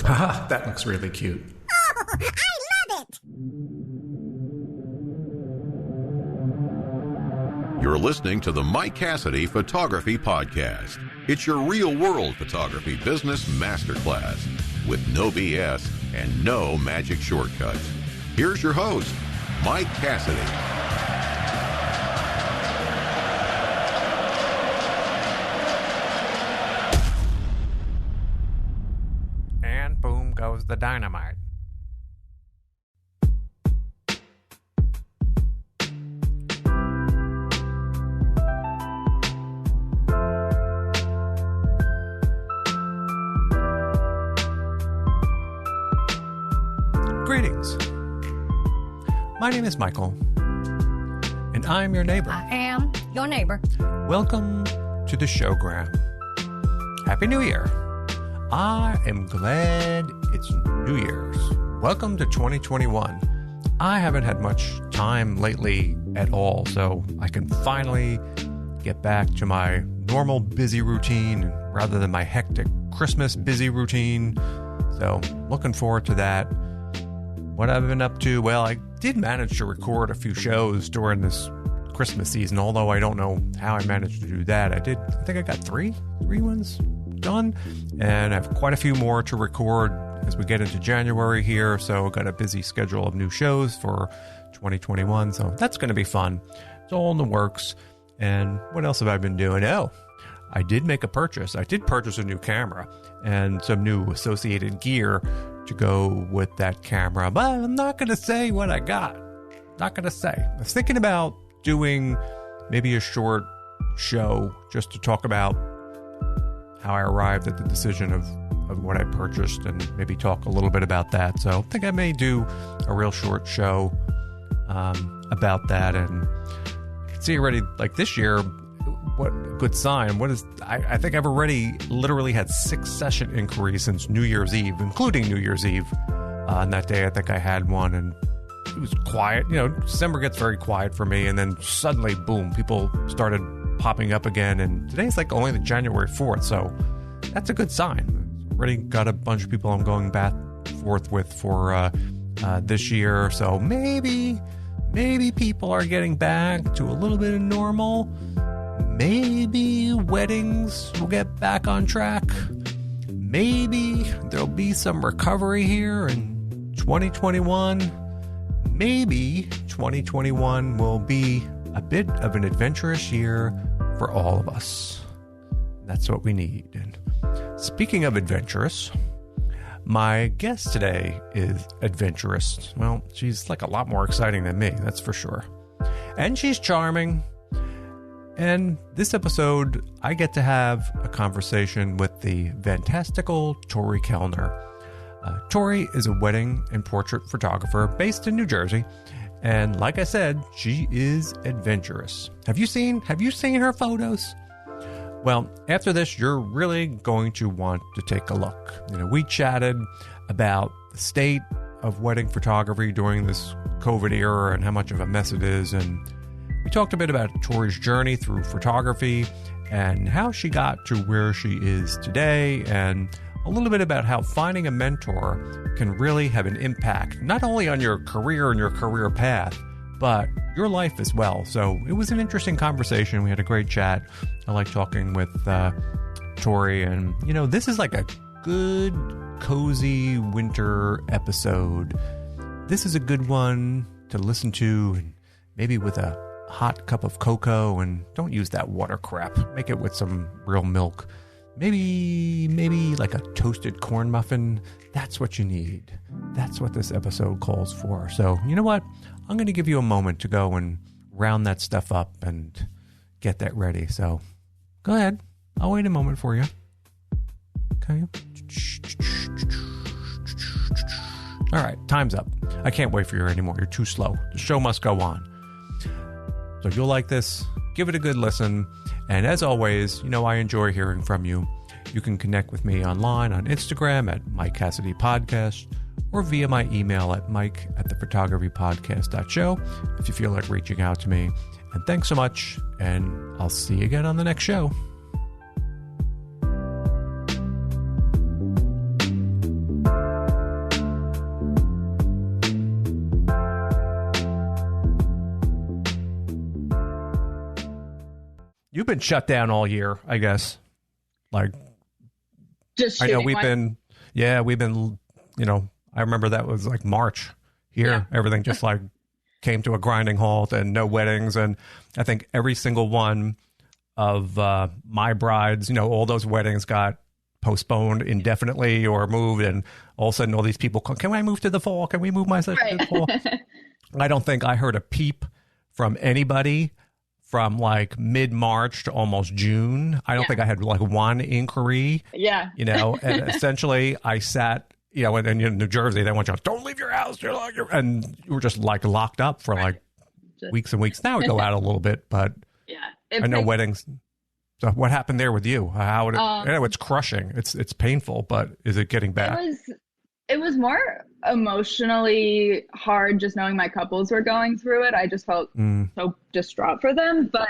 Haha, that looks really cute. Oh, I love it! You're listening to the Mike Cassidy Photography Podcast. It's your real-world photography business masterclass with no BS and no magic shortcuts. Here's your host, Mike Cassidy. And boom goes the dynamite. Greetings. My name is Michael, and I'm your neighbor. I am your neighbor. Welcome to the showgram. Happy New Year. I am glad it's New Year's. Welcome to 2021. I haven't had much time lately at all, so I can finally get back to my normal busy routine rather than my hectic Christmas busy routine. So looking forward to that. What I've been up to, well, I did manage to record a few shows during this Christmas season, although I don't know how I managed to do that. I think I got three ones done, and I have quite a few more to record as we get into January here, so I've got a busy schedule of new shows for 2021, so that's going to be fun. It's all in the works. And what else have I been doing? Oh, I did make a purchase. I did purchase a new camera and some new associated gear to go with that camera, but I'm not going to say what I got. Not going to say. I was thinking about doing maybe a short show just to talk about how I arrived at the decision of what I purchased and maybe talk a little bit about that. So I think I may do a real short show about that. And see already, like this year, what a good sign. I think I've already literally had 6 session inquiries since New Year's Eve, including New Year's Eve. On that day, I think I had one, and it was quiet. You know, December gets very quiet for me, and then suddenly, boom, people started popping up again. And today's like only the January 4th, so that's a good sign. Already got a bunch of people I'm going back and forth with for this year, so maybe people are getting back to a little bit of normal. Maybe weddings will get back on track. Maybe there'll be some recovery here in 2021. Maybe 2021 will be a bit of an adventurous year for all of us. That's what we need. And speaking of adventurous, my guest today is adventurous. Well, she's like a lot more exciting than me, that's for sure. And she's charming. And this episode, I get to have a conversation with the fantastical Tori Kelner. Tori is a wedding and portrait photographer based in New Jersey. And like I said, she is adventurous. Have you seen her photos? Well, after this, you're really going to want to take a look. You know, we chatted about the state of wedding photography during this COVID era and how much of a mess it is. And we talked a bit about Tori's journey through photography and how she got to where she is today, and a little bit about how finding a mentor can really have an impact, not only on your career and your career path, but your life as well. So it was an interesting conversation. We had a great chat. I like talking with Tori, and you know, this is like a good, cozy winter episode. This is a good one to listen to, and maybe with a hot cup of cocoa, and don't use that water crap. Make it with some real milk. Maybe like a toasted corn muffin. That's what you need. That's what this episode calls for. So you know what? I'm going to give you a moment to go and round that stuff up and get that ready. So go ahead. I'll wait a moment for you. Okay. All right. Time's up. I can't wait for you anymore. You're too slow. The show must go on. So if you'll like this, give it a good listen. And as always, you know, I enjoy hearing from you. You can connect with me online on Instagram at Mike Cassidy Podcast, or via my email at mike@thephotographypodcast.show if you feel like reaching out to me. And thanks so much, and I'll see you again on the next show. You've been shut down all year, I guess. Like, just I know shooting one. we've been, I remember that was like March here. Yeah. Everything just like came to a grinding halt and no weddings. And I think every single one of my brides, all those weddings got postponed indefinitely or moved. And all of a sudden all these people, can I move to the fall? Can we move my session to the fall? I don't think I heard a peep from anybody from like mid-March to almost June. I don't think I had like one inquiry. Yeah. And essentially I sat, in New Jersey, they want you, don't leave your house. And you were just like locked up for like weeks and weeks. Now we go out a little bit, but I know weddings. So what happened there with you? How would it, I know it's crushing. It's painful, but is it getting back? It was more emotionally hard just knowing my couples were going through it. I just felt so distraught for them. But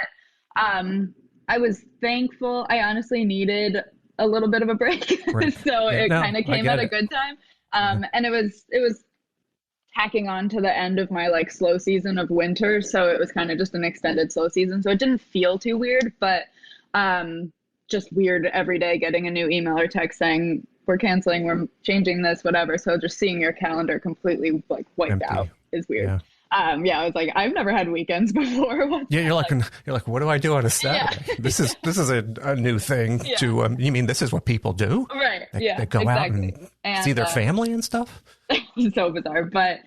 I was thankful. I honestly needed a little bit of a break. So it kind of came at a good time. And it was tacking on to the end of my like slow season of winter. So it was kind of just an extended slow season. So it didn't feel too weird, but just weird every day getting a new email or text saying, we're canceling, we're changing this, whatever. So just seeing your calendar completely like wiped Empty. out is weird. I was like, I've never had weekends before. You're like, what do I do on a Saturday? Yeah. This is a new thing to, you mean this is what people do? Right. They go out and see their family and stuff? So bizarre. But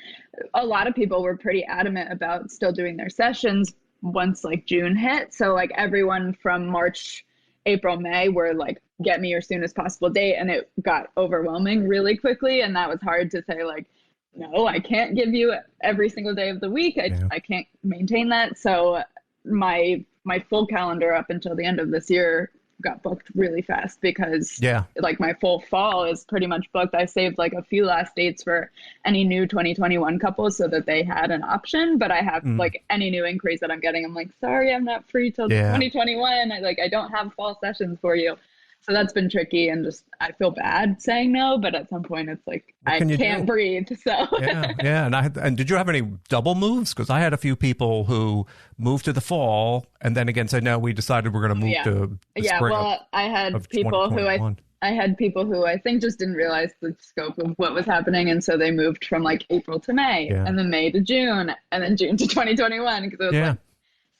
a lot of people were pretty adamant about still doing their sessions once like June hit. So like everyone from March, April, May were like, get me your soonest possible date. And it got overwhelming really quickly. And that was hard to say like, no, I can't give you every single day of the week. I can't maintain that. So my full calendar up until the end of this year got booked really fast because like my full fall is pretty much booked. I saved like a few last dates for any new 2021 couples so that they had an option, but I have like any new inquiries that I'm getting, I'm like, sorry, I'm not free till 2021. I don't have fall sessions for you. So that's been tricky, and just I feel bad saying no, but at some point it's like I can't breathe. So and did you have any double moves? Because I had a few people who moved to the fall, and then again said no, we decided we're going to move to the spring. Well, I had people who I think just didn't realize the scope of what was happening, and so they moved from like April to May, and then May to June, and then June to 2021 because it was like.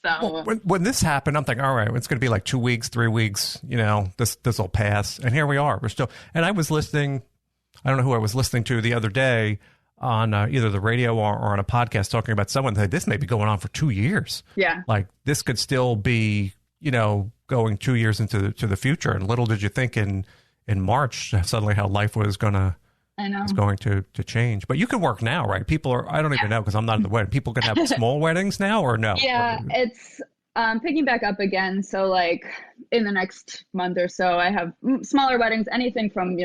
So when this happened, I'm thinking, all right, it's going to be like 2 weeks, 3 weeks, this will pass. And here we are. We're still, and I was listening, I don't know who I was listening to the other day on either the radio or on a podcast talking about someone that this may be going on for 2 years. Yeah. Like this could still be, going 2 years into the future. And little did you think in March, suddenly how life was going to change. But you can work now, right? People are, I don't even know because I'm not in the wedding. People can have small weddings now or no? Yeah, it's picking back up again. So like in the next month or so, I have smaller weddings, anything from,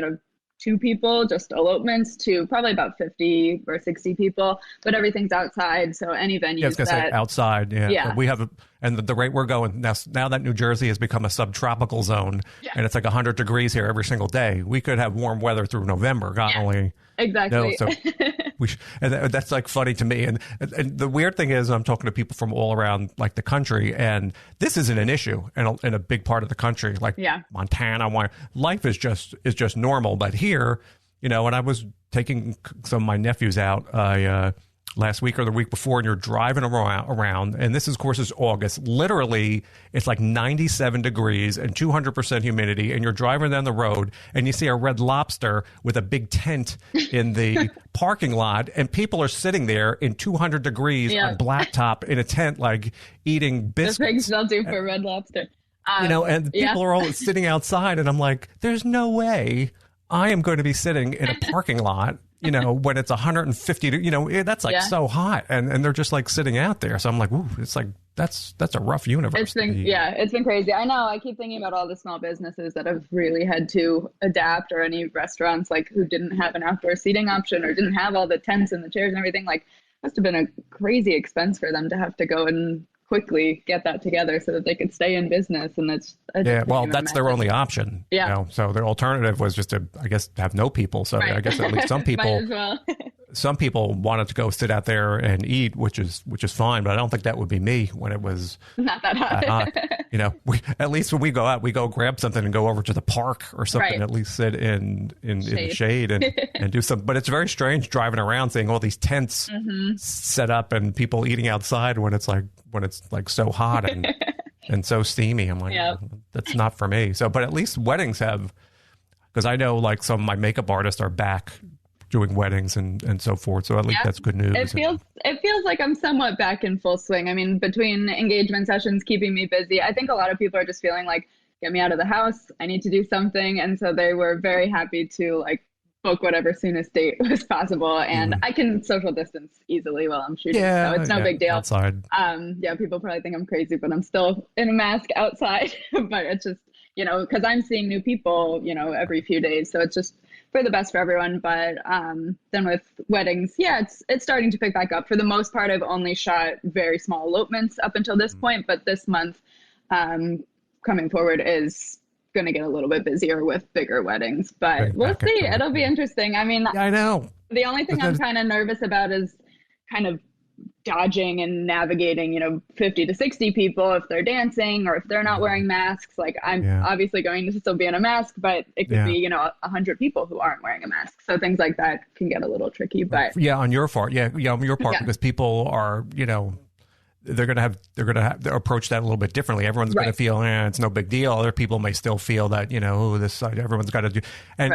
2 people, just elopements, to probably about 50 or 60 people, but everything's outside. So any venue outside. Yeah. We have, and the rate we're going now that New Jersey has become a subtropical zone and it's like 100 degrees here every single day. We could have warm weather through November. God only. Exactly. So and that's like funny to me. And the weird thing is I'm talking to people from all around like the country, and this isn't an issue in a big part of the country, like Montana. Life is just normal. But here, and I was taking some of my nephews out last week or the week before, and you're driving around, and this, of course, is August. Literally, it's like 97 degrees and 200% humidity, and you're driving down the road, and you see a Red Lobster with a big tent in the parking lot, and people are sitting there in 200 degrees on blacktop in a tent, like eating biscuits. The pigs don't do for Red Lobster. And people are all sitting outside, and I'm like, there's no way I am going to be sitting in a parking lot when it's 150, that's like so hot, and they're just like sitting out there. So I'm like, ooh, it's like, that's a rough universe. It's been crazy. I know. I keep thinking about all the small businesses that have really had to adapt, or any restaurants like who didn't have an outdoor seating option or didn't have all the tents and the chairs and everything. Like, must have been a crazy expense for them to have to go and quickly get that together so that they could stay in business. And that's that's their only option. So their alternative was just to, I guess, have no people. So I guess at least some people some people wanted to go sit out there and eat, which is fine, but I don't think that would be me when it was not that hot. You know, at least when we go out, we go grab something and go over to the park or something. Right. At least sit in the shade and do something. But it's very strange driving around seeing all these tents set up and people eating outside when it's like so hot and so steamy. I'm like, that's not for me. So, but at least weddings have, because I know like some of my makeup artists are back doing weddings and so forth. So at least that's good news. It feels like I'm somewhat back in full swing. I mean, between engagement sessions keeping me busy, I think a lot of people are just feeling like, get me out of the house. I need to do something. And so they were very happy to like book whatever soonest date was possible. And I can social distance easily while I'm shooting. So it's no big deal. Outside. People probably think I'm crazy, but I'm still in a mask outside. But it's just, you know, because I'm seeing new people, you know, every few days. So it's just for the best for everyone. But then with weddings, it's starting to pick back up. For the most part, I've only shot very small elopements up until this point. But this month coming forward is going to get a little bit busier with bigger weddings. But we'll see. It'll be interesting. I mean, I know. The only thing I'm kind of nervous about is kind of dodging and navigating, you know, 50 to 60 people if they're dancing or if they're not wearing masks. Like I'm obviously going to still be in a mask, but it could be, you know, 100 people who aren't wearing a mask. So things like that can get a little tricky. But on your part, on your part, because people are, you know, they're going to have to approach that a little bit differently. Everyone's going to feel, it's no big deal. Other people may still feel that, you know, this side, everyone's got to do. And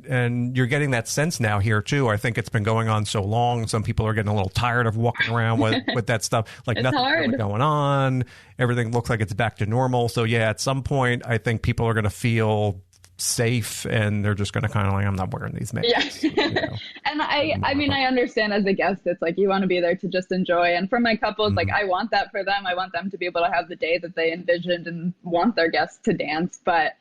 and you're getting that sense now here too. I think it's been going on so long. Some people are getting a little tired of walking around with that stuff. Like nothing's really going on. Everything looks like it's back to normal. So at some point, I think people are going to feel safe and they're just going to kind of like, I'm not wearing these masks. You know? And I mean, I understand as a guest, it's like you want to be there to just enjoy. And for my couples, like I want that for them. I want them to be able to have the day that they envisioned and want their guests to dance. But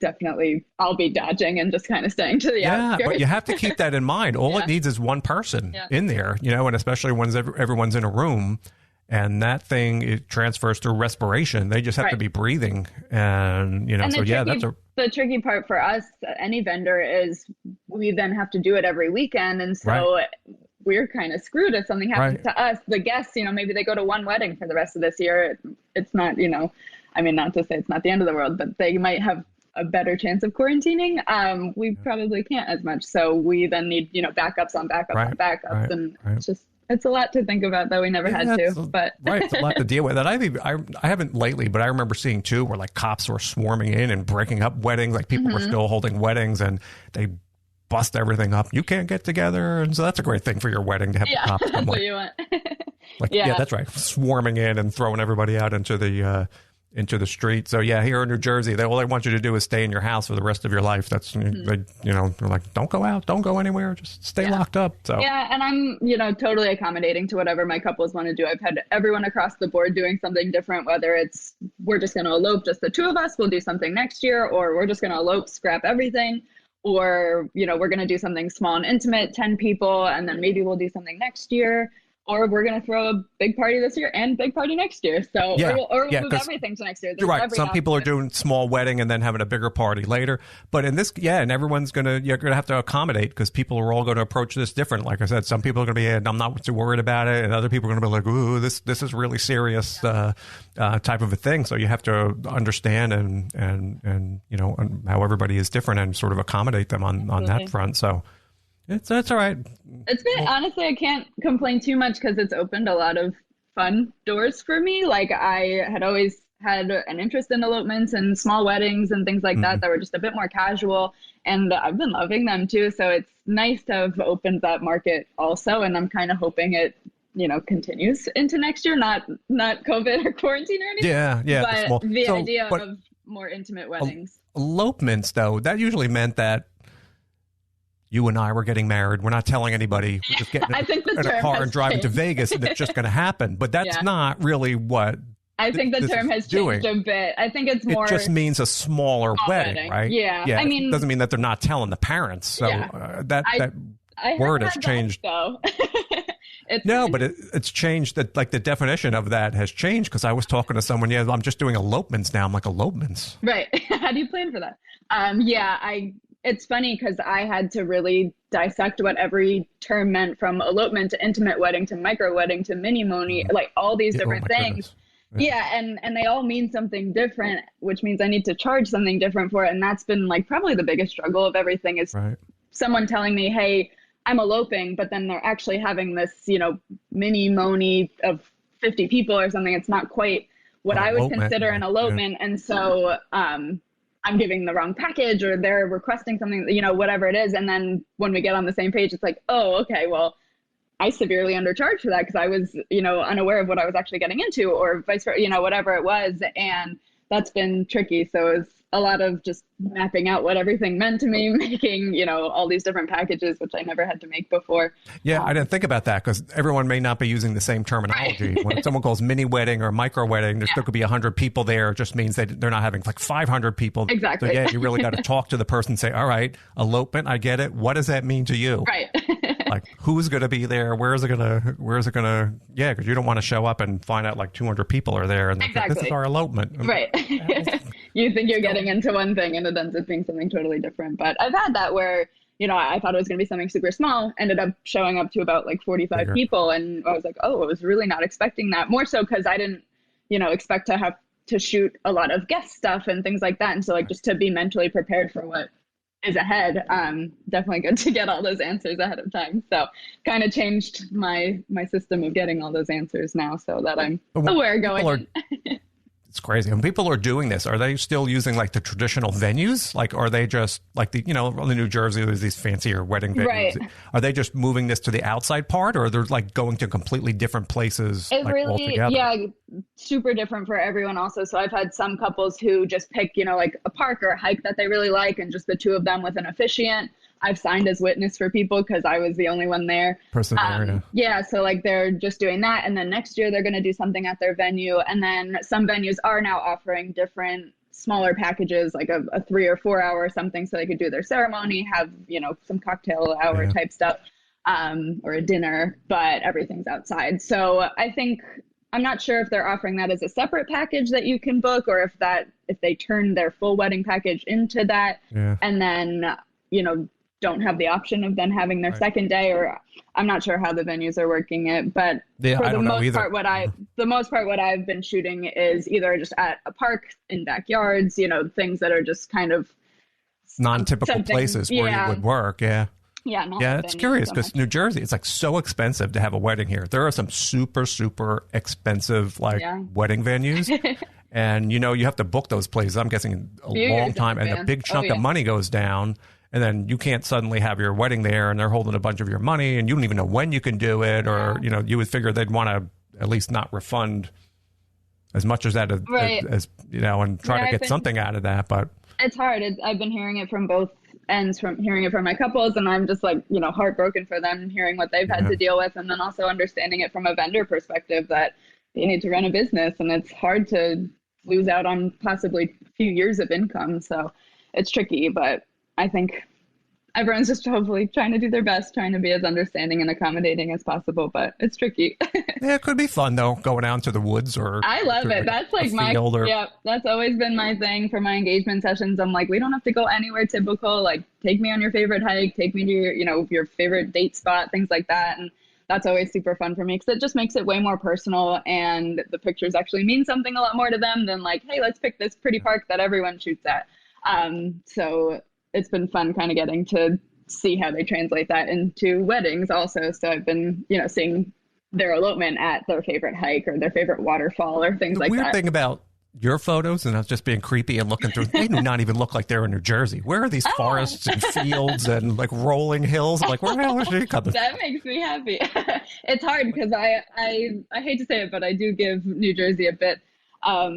definitely I'll be dodging and just kind of staying to the outskirts. But you have to keep that in mind. All it needs is one person in there, you know, and especially when everyone's in a room. And that thing, it transfers through respiration. They just have to be breathing. And, you know, and the tricky part for us, any vendor, is we then have to do it every weekend. And so we're kind of screwed if something happens to us. The guests, you know, maybe they go to one wedding for the rest of this year. It's not, you know, I mean, not to say it's not the end of the world, but they might have a better chance of quarantining. We probably can't as much. So we then need, you know, backups on backups on backups. And it's just, it's a lot to think about, though we never had to. But it's a lot to deal with. And I haven't lately, but I remember seeing too where like cops were swarming in and breaking up weddings. Like people were still holding weddings and they bust everything up. You can't get together, and so that's a great thing for your wedding to have the cops come. That's what you want. That's right, swarming in and throwing everybody out into the street. So here in New Jersey, all they want you to do is stay in your house for the rest of your life. That's they, you know, they're like, don't go out, don't go anywhere, just stay locked up. So and I'm, you know, totally accommodating to whatever my couples want to do. I've had everyone across the board doing something different, whether it's we're just going to elope, just the two of us, we'll do something next year, or we're just going to elope, scrap everything, or, you know, we're going to do something small and intimate, 10 people, and then maybe we'll do something next year. Or we're going to throw a big party this year and big party next year. So, or we'll move everything to next year. You're right. Some people are doing small wedding and then having a bigger party later. But in this, and everyone's you're going to have to accommodate because people are all going to approach this different. Like I said, some people are going to be, I'm not too worried about it. And other people are going to be like, ooh, this is really serious type of a thing. So you have to understand and you know, how everybody is different and sort of accommodate them on that front. So. That's all right. It's been, honestly, I can't complain too much because it's opened a lot of fun doors for me. Like I had always had an interest in elopements and small weddings and things like that were just a bit more casual. And I've been loving them too. So it's nice to have opened that market also. And I'm kind of hoping it, you know, continues into next year, not COVID or quarantine or anything. But the idea of more intimate weddings. Elopements, though, that usually meant that you and I were getting married. We're not telling anybody. We're just getting in a car and driving to Vegas, and it's just going to happen. But that's not really what I think the term has changed a bit. I think it's more. It just means a smaller wedding, right? Yeah. I mean, it doesn't mean that they're not telling the parents. So that word has changed. Though. But it's changed. That like the definition of that has changed because I was talking to someone. I'm just doing elopements now. I'm like elopements. Right. How do you plan for that? it's funny because I had to really dissect what every term meant, from elopement to intimate wedding to micro wedding to mini moni, like all these different things. Yeah, and they all mean something different, which means I need to charge something different for it. And that's been like probably the biggest struggle of everything is someone telling me, hey, I'm eloping, but then they're actually having this, mini moni of 50 people or something. It's not quite what I would consider an elopement. And so I'm giving the wrong package, or they're requesting something, whatever it is. And then when we get on the same page, it's like, oh, okay, well, I severely undercharged for that because I was, unaware of what I was actually getting into, or vice versa, whatever it was. And that's been tricky. So it's a lot of just mapping out what everything meant to me, making, all these different packages, which I never had to make before. Yeah, I didn't think about that because everyone may not be using the same terminology. Right. When someone calls mini wedding or micro wedding, there still could be 100 people there. It just means that they're not having like 500 people. Exactly. So yeah, you really got to talk to the person and say, all right, elopement, I get it. What does that mean to you? Right. Like, who's going to be there? Where's it going to, yeah, because you don't want to show up and find out like 200 people are there. And exactly. This is our elopement. Right. You think you're getting into one thing and it ends up being something totally different. But I've had that where, I thought it was going to be something super small, ended up showing up to about like 45 people. And I was like, oh, I was really not expecting that. More so because I didn't, expect to have to shoot a lot of guest stuff and things like that. And so like just to be mentally prepared for what is ahead, definitely good to get all those answers ahead of time. So kind of changed my system of getting all those answers now so that I'm aware going in. It's crazy. When people are doing this, are they still using like the traditional venues? Like, are they just like the New Jersey, there's these fancier wedding venues. Right. Are they just moving this to the outside part, or they're like going to completely different places? It like, really, altogether? Yeah, super different for everyone also. So I've had some couples who just pick, like a park or a hike that they really like, and just the two of them with an officiant. I've signed as witness for people because I was the only one there. Yeah, so like they're just doing that. And then next year they're going to do something at their venue. And then some venues are now offering different smaller packages, like a 3 or 4 hour or something, so they could do their ceremony, have, some cocktail hour type stuff, or a dinner, but everything's outside. So I think, I'm not sure if they're offering that as a separate package that you can book, or if they turn their full wedding package into that, and then, don't have the option of then having their second day, or I'm not sure how the venues are working it, but for the most part, what I've been shooting is either just at a park, in backyards, things that are just kind of non-typical places where you would work. Yeah. Yeah. It's curious because New Jersey, it's like so expensive to have a wedding here. There are some super, super expensive wedding venues. And, you have to book those places. I'm guessing a long time, and a big chunk of money goes down. And then you can't suddenly have your wedding there and they're holding a bunch of your money and you don't even know when you can do it, or, you would figure they'd want to at least not refund as much as that as and try to get something out of that. But it's hard. I've been hearing it from both ends, from hearing it from my couples, and I'm just like, heartbroken for them, hearing what they've had to deal with. And then also understanding it from a vendor perspective that you need to run a business and it's hard to lose out on possibly a few years of income. So it's tricky, but I think everyone's just hopefully trying to do their best, trying to be as understanding and accommodating as possible, but it's tricky. Yeah, it could be fun though, going out to the woods or. I love it. That's like that's always been my thing for my engagement sessions. I'm like, we don't have to go anywhere typical. Like, take me on your favorite hike, take me to your favorite date spot, things like that. And that's always super fun for me because it just makes it way more personal, and the pictures actually mean something a lot more to them than like, hey, let's pick this pretty park that everyone shoots at. So it's been fun kind of getting to see how they translate that into weddings also. So I've been, seeing their elopement at their favorite hike or their favorite waterfall or things like that. The weird thing about your photos, and I was just being creepy and looking through, they do not even look like they're in New Jersey. Where are these forests and fields and like rolling hills? I'm like, where the hell is she coming? That makes me happy. It's hard because I hate to say it, but I do give New Jersey a bit of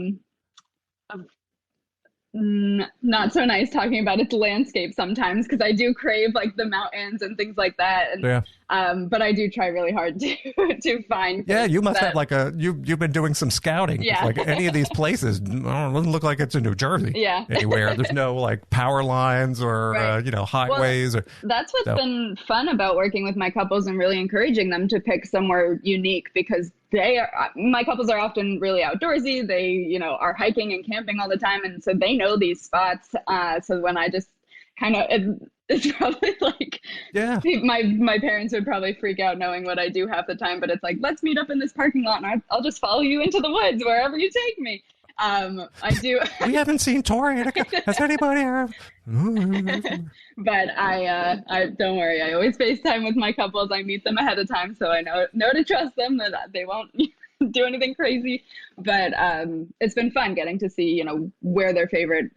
not so nice talking about its landscape sometimes, because I do crave like the mountains and things like that, and but I do try really hard to find. Yeah, you must have like you've been doing some scouting. Yeah, like any of these places, it doesn't look like it's in New Jersey. Yeah, anywhere. There's no like power lines or highways. Well, that's what's been fun about working with my couples and really encouraging them to pick somewhere unique, because my couples are often really outdoorsy. They, are hiking and camping all the time. And so they know these spots. So when I just, kind of, it's probably like, Yeah. my parents would probably freak out knowing what I do half the time, but it's like, let's meet up in this parking lot and I'll just follow you into the woods wherever you take me. I do. We haven't seen Tori. Has anybody ever? But I don't worry. I always FaceTime with my couples. I meet them ahead of time, so I know to trust them, that they won't do anything crazy. But it's been fun getting to see, where their favorite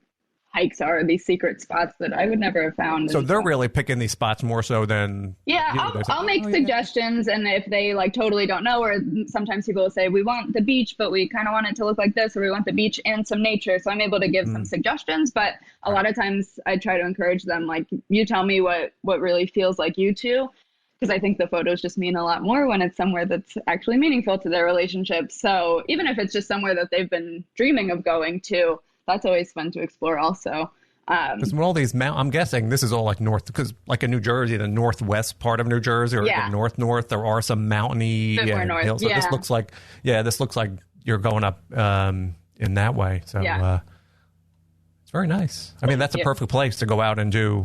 hikes are, these secret spots that I would never have found. So they're really picking these spots more so than I'll make suggestions, and if they like totally don't know, or sometimes people will say we want the beach but we kind of want it to look like this, or we want the beach and some nature, so I'm able to give some suggestions. But a lot of times I try to encourage them, like, you tell me what really feels like you two, because I think the photos just mean a lot more when it's somewhere that's actually meaningful to their relationship. So even if it's just somewhere that they've been dreaming of going to, that's always fun to explore also. Because when all these I'm guessing this is all like north, because like in New Jersey, the northwest part of New Jersey, or the north, there are some mountainy hills. So this looks like you're going up in that way. So it's very nice. I mean, that's a perfect place to go out and do,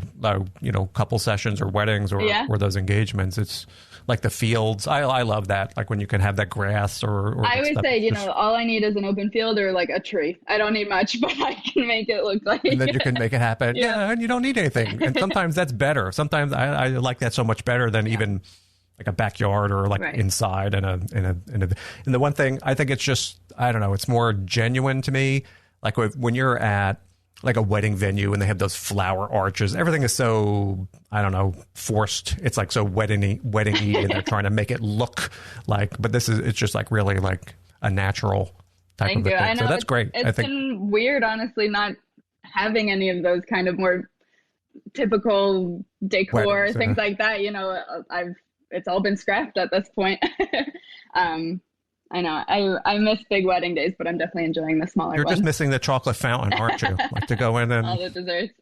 couple sessions or weddings or those engagements. It's like the fields. I love that. Like when you can have that grass or I always say, all I need is an open field or like a tree. I don't need much, but I can make it look like. And then you can make it happen. Yeah, and you don't need anything. And sometimes that's better. Sometimes I like that so much better than even like a backyard or like inside and the one thing I think it's just, I don't know, it's more genuine to me. Like when you're at like a wedding venue and they have those flower arches, everything is so, I don't know, forced. It's like so wedding-y and they're trying to make it look like, but it's just like really like a natural type of a thing. So that's great. It's been weird, honestly, not having any of those kind of more typical decor weddings, things like that. It's all been scrapped at this point. I know. I miss big wedding days, but I'm definitely enjoying the smaller ones. You're just missing the chocolate fountain, aren't you? Like to go in and all the desserts.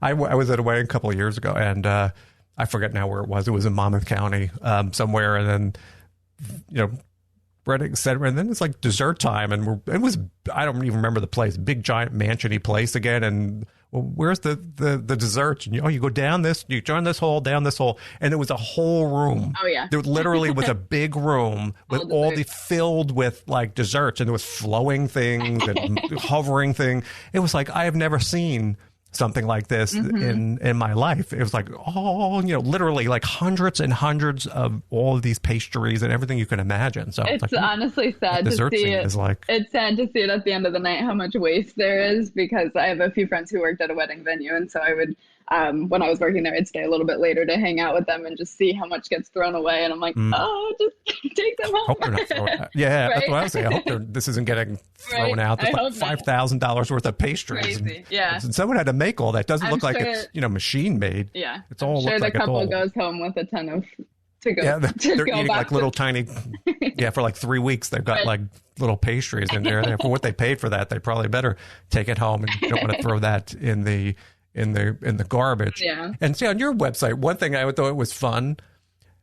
I was at a wedding a couple of years ago, and I forget now where it was. It was in Monmouth County, somewhere, and then wedding center, and then it's like dessert time, and it was, I don't even remember the place, big giant mansion-y place again, and where's the desserts? And you go down this, you turn this hole, down this hole, and it was a whole room. Oh yeah, there literally was a big room with all the filled with like desserts, and there was flowing things and hovering thing. It was like I have never seen something like this in my life. It was like, literally like hundreds and hundreds of all of these pastries and everything you can imagine. So it's like, honestly sad to see it. It's sad to see it at the end of the night, how much waste there is, because I have a few friends who worked at a wedding venue. And so I would, when I was working there, I'd stay a little bit later to hang out with them and just see how much gets thrown away. And I'm like, just take them home. Hope they're not throwing out. Yeah, right? That's what I was saying. I hope this isn't getting thrown out. There's like $5,000 worth of pastries. And someone had to make all that. Doesn't look like it's machine made. Yeah, it's all. I'm sure the couple goes home with a ton of to go. Yeah, they're eating like little tiny. Yeah, for like 3 weeks they've got like little pastries in there. For what they paid for that, they probably better take it home, and you don't want to throw that in the garbage. Yeah. And see, on your website, one thing I thought was fun,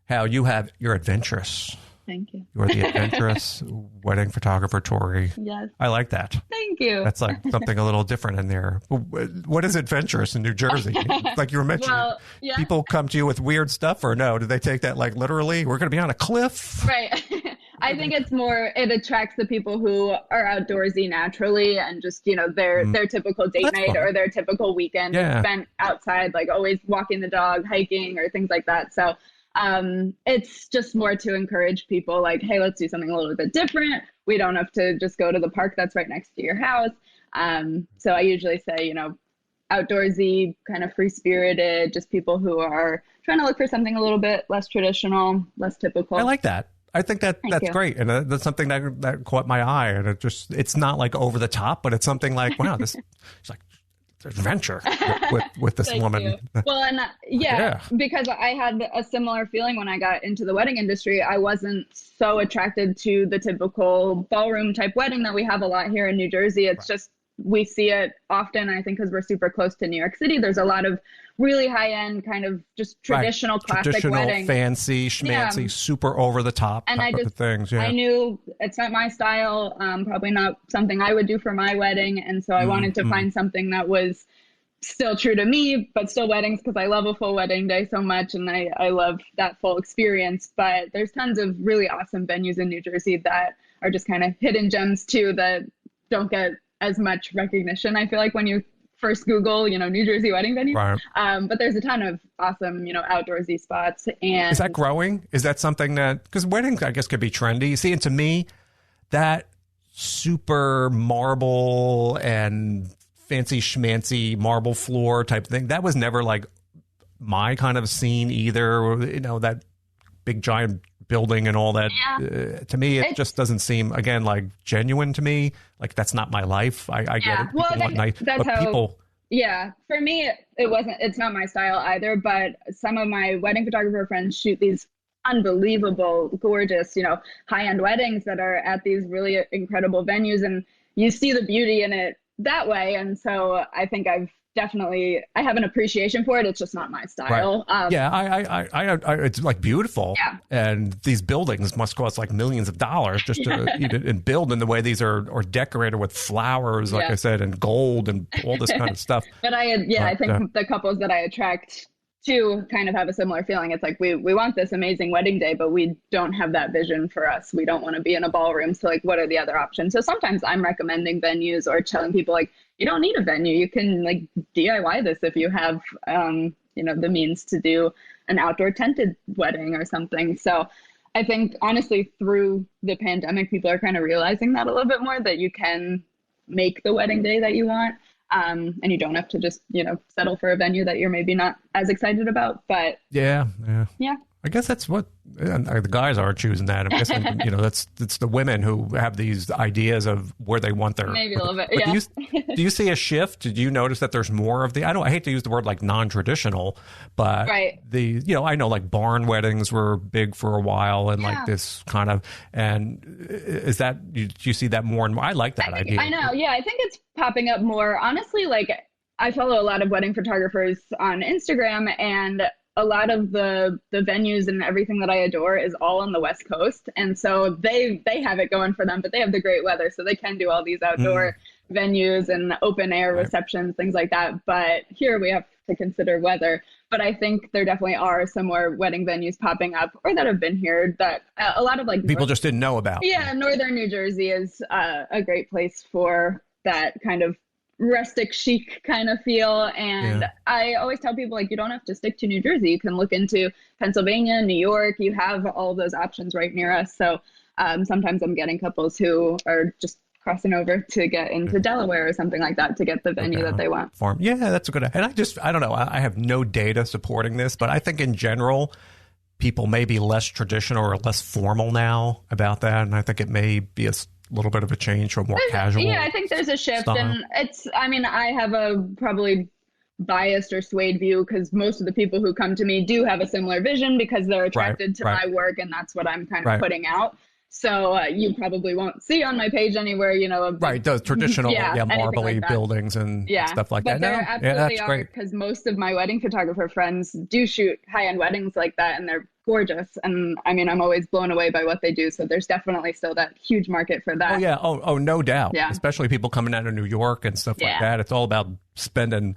how you're adventurous. Thank you. You're the adventurous wedding photographer, Tori. Yes. I like that. Thank you. That's like something a little different in there. What is adventurous in New Jersey? Like you were mentioning, people come to you with weird stuff, or no? Do they take that like literally? We're going to be on a cliff? Right. I think it's more, it attracts the people who are outdoorsy naturally and just, their typical date night or their typical weekend spent outside, like always walking the dog, hiking, or things like that. So it's just more to encourage people like, hey, let's do something a little bit different. We don't have to just go to the park that's right next to your house. So I usually say, outdoorsy, kind of free-spirited, just people who are trying to look for something a little bit less traditional, less typical. I like that. I think that's great. And that's something that caught my eye. And it's not like over the top, but it's something like, wow, it's like adventure with this woman. You. Well, and because I had a similar feeling when I got into the wedding industry. I wasn't so attracted to the typical ballroom type wedding that we have a lot here in New Jersey. It's just, we see it often, I think, because we're super close to New York City. There's a lot of really high-end kind of just traditional classic weddings. Fancy, schmancy, super over-the-top type of things. Yeah. I knew it's not my style, probably not something I would do for my wedding. And so I wanted to find something that was still true to me, but still weddings because I love a full wedding day so much and I love that full experience. But there's tons of really awesome venues in New Jersey that are just kind of hidden gems too that don't get as much recognition. I feel like when you first Google, New Jersey wedding venue. Right. But there's a ton of awesome, outdoorsy spots. And is that growing? Is that something that, because weddings, I guess, could be trendy. See, and to me, that super marble and fancy schmancy marble floor type thing, that was never like my kind of scene either. That big giant building and all that. Yeah. To me, it just doesn't seem, again, like genuine to me. Like, that's not my life. I get it. Well, that's how. Yeah, for me, it's not my style either, but some of my wedding photographer friends shoot these unbelievable, gorgeous, high-end weddings that are at these really incredible venues, and you see the beauty in it that way. And so I think I have an appreciation for it. It's just not my style. Right. I it's like beautiful. Yeah. And these buildings must cost like millions of dollars just to and build in the way these are decorated with flowers, like I said, and gold and all this kind of stuff. But I think the couples that I attract to kind of have a similar feeling. It's like, we want this amazing wedding day, but we don't have that vision for us. We don't want to be in a ballroom. So like, what are the other options? So sometimes I'm recommending venues or telling people like, you don't need a venue. You can like DIY this if you have, the means to do an outdoor tented wedding or something. So I think honestly, through the pandemic, people are kind of realizing that a little bit more, that you can make the wedding day that you want. And you don't have to just, settle for a venue that you're maybe not as excited about. But yeah. I guess that's what the guys are choosing that. I'm guessing, it's the women who have these ideas of where they want their. Maybe a little bit. Yeah. Do you see a shift? Did you notice that there's more of I hate to use the word like non-traditional, but right. I know like barn weddings were big for a while and like this kind of, and is that, do you see that more and more? I like that idea. I know. Yeah. I think it's popping up more. Honestly, like I follow a lot of wedding photographers on Instagram, and a lot of the venues and everything that I adore is all on the West Coast. And so they have it going for them, but they have the great weather. So they can do all these outdoor venues and open air receptions, things like that. But here we have to consider weather. But I think there definitely are some more wedding venues popping up or that have been here that a lot of like people just didn't know about. Yeah. Northern New Jersey is a great place for that kind of rustic chic kind of feel. And I always tell people, like, you don't have to stick to New Jersey. You can look into Pennsylvania, New York. You have all those options right near us. So sometimes I'm getting couples who are just crossing over to get into Delaware or something like that to get the venue that they want. Yeah, that's a good. And I don't know. I have no data supporting this, but I think in general, people may be less traditional or less formal now about that. And I think it may be a little bit of a change from more casual. Yeah, I think there's a shift. style. And I have a probably biased or swayed view because most of the people who come to me do have a similar vision because they're attracted to my work, and that's what I'm kind of putting out. So you probably won't see on my page anywhere, those traditional, marbly like buildings and stuff like but that. There absolutely that's are, great. because most of my wedding photographer friends do shoot high-end weddings like that, and they're gorgeous. And I'm always blown away by what they do. So there's definitely still that huge market for that. Oh yeah. Oh, no doubt. Yeah. Especially people coming out of New York and stuff like that. It's all about spending,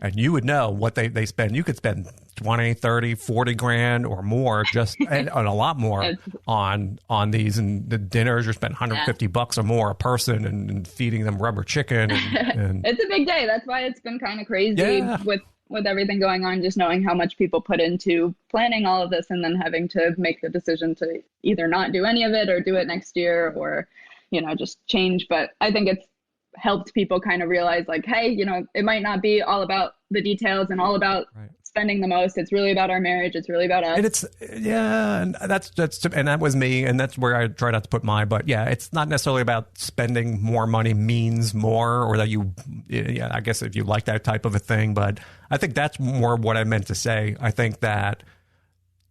and you would know what they spend. You could spend 20, 30, 40 grand or more just and a lot more on these, and the dinners you're spending $150 or more a person, and feeding them rubber chicken. And it's a big day. That's why it's been kind of crazy with everything going on, just knowing how much people put into planning all of this and then having to make the decision to either not do any of it or do it next year or, just change. But I think it's helped people kind of realize like, hey, it might not be all about the details and all about spending the most. It's really about our marriage. It's really about us. And it's, and and that was me. And that's where I try not to put my, but it's not necessarily about spending more money means more, or that I guess if you like that type of a thing, but I think that's more what I meant to say. I think that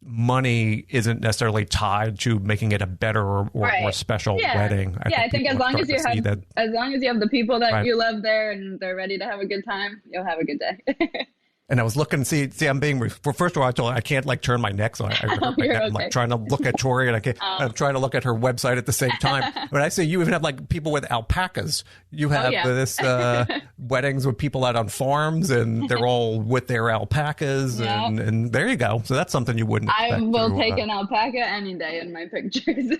money isn't necessarily tied to making it a better or more special wedding. I think as long as you have the people that you love there and they're ready to have a good time, you'll have a good day. And I was looking, see, I'm being, well, first of all, I told her I can't like turn my neck. So I'm like trying to look at Tori and I'm trying to look at her website at the same time. When I say you even have like people with alpacas, you have this weddings with people out on farms and they're all with their alpacas and there you go. So that's something you wouldn't expect. I will take an alpaca any day in my pictures.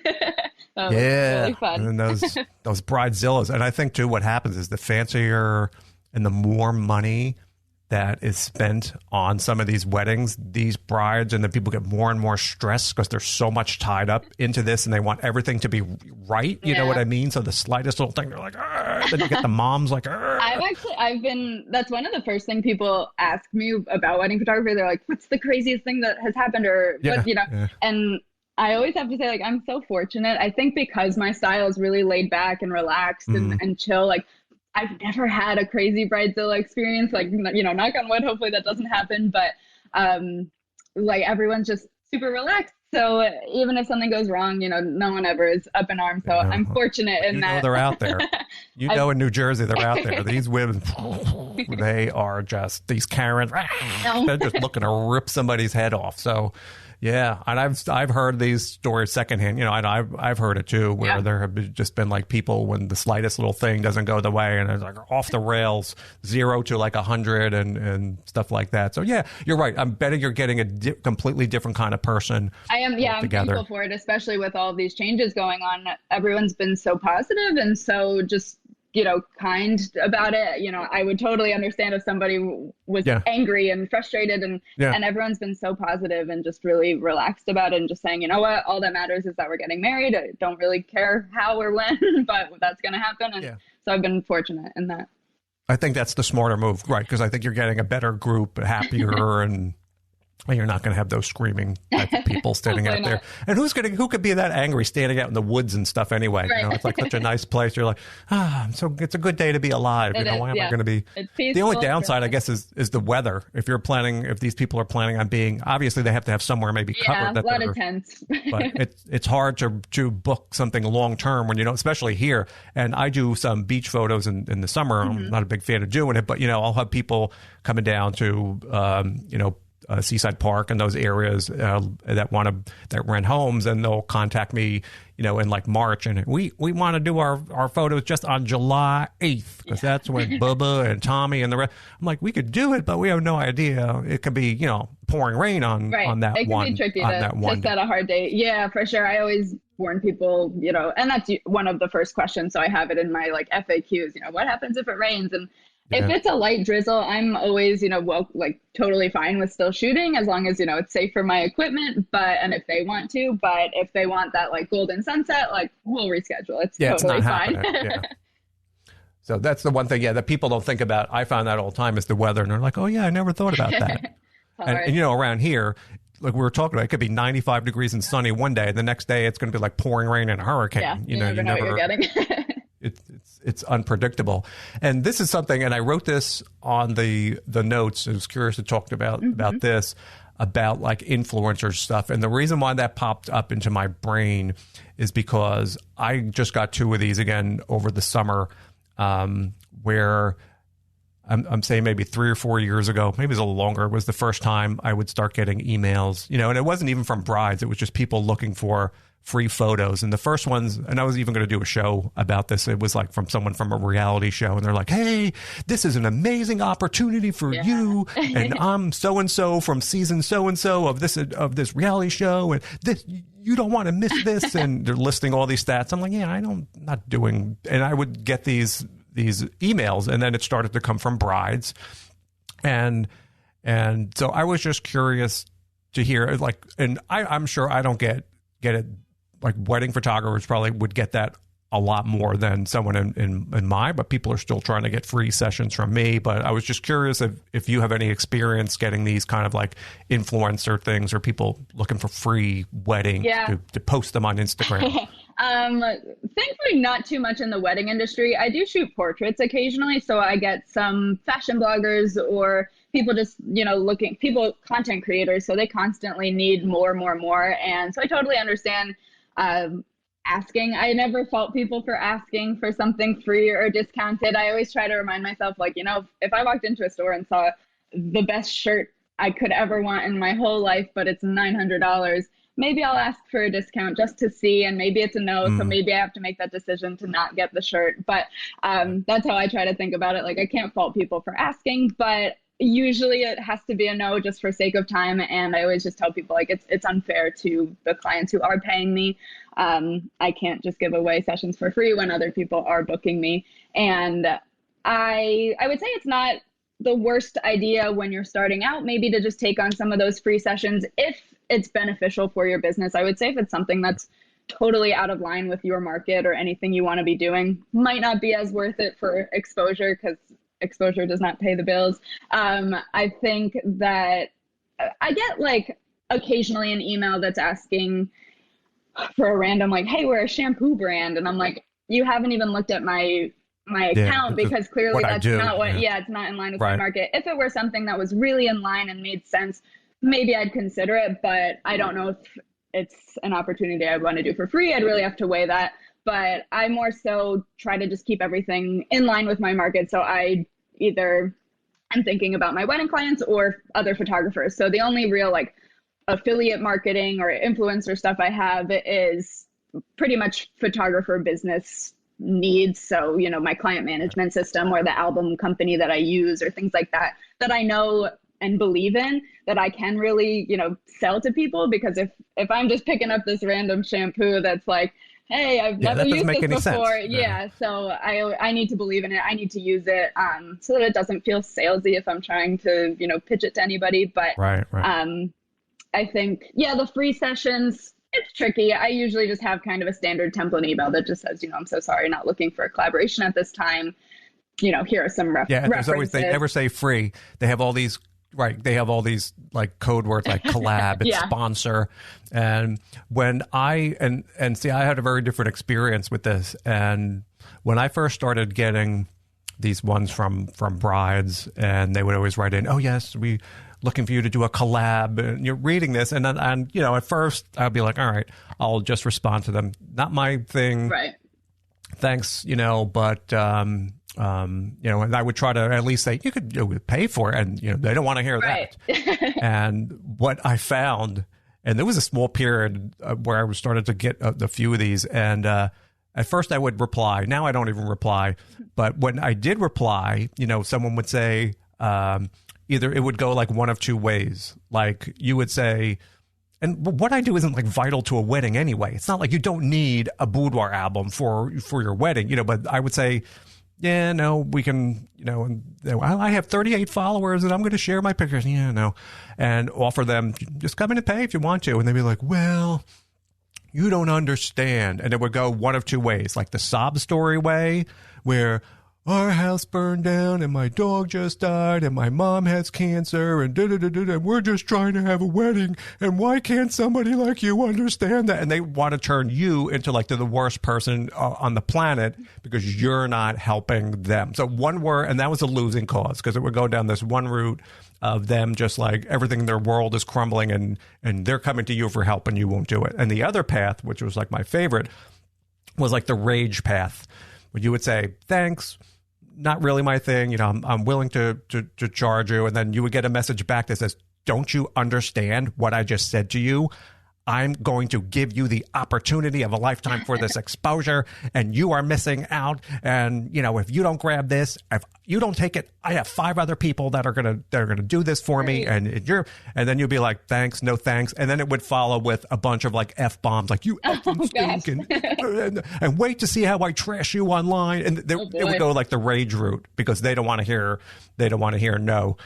Really fun. And then those bridezillas. And I think too, what happens is the fancier and the more money that is spent on some of these weddings, these brides and the people get more and more stressed because there's so much tied up into this and they want everything to be right. You know what I mean? So the slightest little thing, they're like, then you get the moms like, that's one of the first things people ask me about wedding photography. They're like, what's the craziest thing that has happened? Or what, and I always have to say, like, I'm so fortunate. I think because my style is really laid back and relaxed and chill, like, I've never had a crazy bridezilla experience, like, knock on wood, hopefully that doesn't happen. But like everyone's just super relaxed. So even if something goes wrong, no one ever is up in arms. So I'm fortunate in that. They're out there. In New Jersey, they're out there. These women, they are just, these Karens, they're just looking to rip somebody's head off. So yeah, and I've heard these stories secondhand. And I've heard it too, where there have just been like people when the slightest little thing doesn't go the way, and it's like off the rails, 0 to like 100, and stuff like that. So yeah, you're right. I'm betting you're getting a completely different kind of person. I am. Yeah, I'm thankful for it, especially with all of these changes going on. Everyone's been so positive and so just kind about it. I would totally understand if somebody was angry and frustrated and everyone's been so positive and just really relaxed about it and just saying, you know what, all that matters is that we're getting married. I don't really care how or when, but that's going to happen. And so I've been fortunate in that. I think that's the smarter move, right? Because I think you're getting a better group, happier, and you're not going to have those screaming type of people standing out there. And who could be that angry standing out in the woods and stuff anyway? Right. It's like such a nice place. You're like, it's a good day to be alive. Why am I going to be? The only downside, I guess, is the weather. If these people are planning on being, obviously they have to have somewhere maybe covered. A lot of tents. But it's hard to book something long term when especially here. And I do some beach photos in the summer. I'm not a big fan of doing it, but I'll have people coming down to Seaside Park and those areas that rent homes, and they'll contact me, in like March, and we want to do our photos just on July 8th because that's when Bubba and Tommy and the rest. I'm like, we could do it, but we have no idea. It could be pouring rain on that it one. It can be tricky to set a hard date. Yeah, for sure. I always warn people, and that's one of the first questions. So I have it in my like FAQs. What happens if it rains? And if it's a light drizzle, I'm always, totally fine with still shooting as long as, it's safe for my equipment. And if they want to, but if they want that like golden sunset, like we'll reschedule. It's totally fine. So that's the one thing, that people don't think about. I find that all the time is the weather. And they're like, oh yeah, I never thought about that. and around here, like we were talking about, it could be 95 degrees and sunny one day. The next day, it's going to be like pouring rain and a hurricane. Yeah, you never know what you're getting. It's unpredictable. And this is something, and I wrote this on the notes. I was curious to talk about this, about like influencer stuff. And the reason why that popped up into my brain is because I just got 2 of these again over the summer, where I'm saying maybe 3 or 4 years ago, maybe it was a little longer, was the first time I would start getting emails, and it wasn't even from brides. It was just people looking for free photos. And the first ones, and I was even going to do a show about this. It was like from someone from a reality show. And they're like, hey, this is an amazing opportunity for you. And I'm so-and-so from season so-and-so of this reality show. And this, you don't want to miss this. And they're listing all these stats. I'm like, not doing. And I would get these emails, and then it started to come from brides. And so I was just curious to hear, like, and I'm sure I don't get it. Like wedding photographers probably would get that a lot more than someone in my, but people are still trying to get free sessions from me. But I was just curious if you have any experience getting these kind of like influencer things, or people looking for free wedding to post them on Instagram. Thankfully not too much in the wedding industry. I do shoot portraits occasionally. So I get some fashion bloggers or people just, content creators. So they constantly need more. And so I totally understand asking. I never fault people for asking for something free or discounted. I always try to remind myself, like, if I walked into a store and saw the best shirt I could ever want in my whole life, but it's $900. Maybe I'll ask for a discount just to see, and maybe it's a no. So maybe I have to make that decision to not get the shirt. But that's how I try to think about it. Like, I can't fault people for asking, but usually it has to be a no just for sake of time. And I always just tell people, like, it's unfair to the clients who are paying me. I can't just give away sessions for free when other people are booking me. And I would say it's not the worst idea when you're starting out, maybe to just take on some of those free sessions if it's beneficial for your business. I would say if it's something that's totally out of line with your market or anything you want to be doing, might not be as worth it for exposure, because exposure does not pay the bills. I think that I get like occasionally an email that's asking for a random, like, hey, we're a shampoo brand. And I'm like, you haven't even looked at my account, because clearly that's not what, it's not in line with my market. If it were something that was really in line and made sense, maybe I'd consider it, but I don't know if it's an opportunity I want to do for free. I'd really have to weigh that. But I more so try to just keep everything in line with my market. So I either am thinking about my wedding clients or other photographers. So the only real like affiliate marketing or influencer stuff I have is pretty much photographer business needs. So, you know, my client management system or the album company that I use or things like that, that I know and believe in, that I can really, you know, sell to people. Because if I'm just picking up this random shampoo that's like, hey, I've never used this before. So I need to believe in it. I need to use it so that it doesn't feel salesy if I'm trying to, you know, pitch it to anybody. But I think, the free sessions, it's tricky. I usually just have kind of a standard template email that just says, you know, I'm so sorry, not looking for a collaboration at this time. You know, here are some references. There's always, they never say free. They have all these, they have all these like code words like collab and sponsor. And when I see, I had a very different experience with this. And when I first started getting these ones from brides, and they would always write in, oh yes, we looking for you to do a collab, and you're reading this. And then, you know, at first I'll be like, all right, I'll just respond to them. Not my thing. Right. Thanks, you know, but, you know, and I would try to at least say, you could pay for it. And, you know, they don't want to hear that. And what I found, and there was a small period where I started to get a few of these. And at first I would reply. Now I don't even reply. But when I did reply, you know, someone would say, either it would go like one of two ways. Like you would say, and what I do isn't like vital to a wedding anyway. It's not like you don't need a boudoir album for your wedding, you know, but I would say, yeah, no, we can, you know, and I have 38 followers and I'm going to share my pictures. Yeah, no. And offer them, just come in and pay if you want to. And they'd be like, well, you don't understand. And it would go one of two ways, like the sob story way, where our house burned down and my dog just died and my mom has cancer and and we're just trying to have a wedding, and why can't somebody like you understand that? And they want to turn you into like the worst person on the planet because you're not helping them. So one word, and that was a losing cause, because it would go down this one route of them just like everything in their world is crumbling, and they're coming to you for help and you won't do it. And the other path, which was like my favorite, was like the rage path, where you would say, thanks, not really my thing, you know, I'm willing to charge you. And then you would get a message back that says, don't you understand what I just said to you? I'm going to give you the opportunity of a lifetime for this exposure, and you are missing out. And, you know, if you don't grab this, if you don't take it, I have 5 other people that are going to do this for me. And then you'd be like, thanks, no thanks. And then it would follow with a bunch of like F-bombs, like you effing stink, and wait to see how I trash you online. And it would go like the rage route, because they don't want to hear no.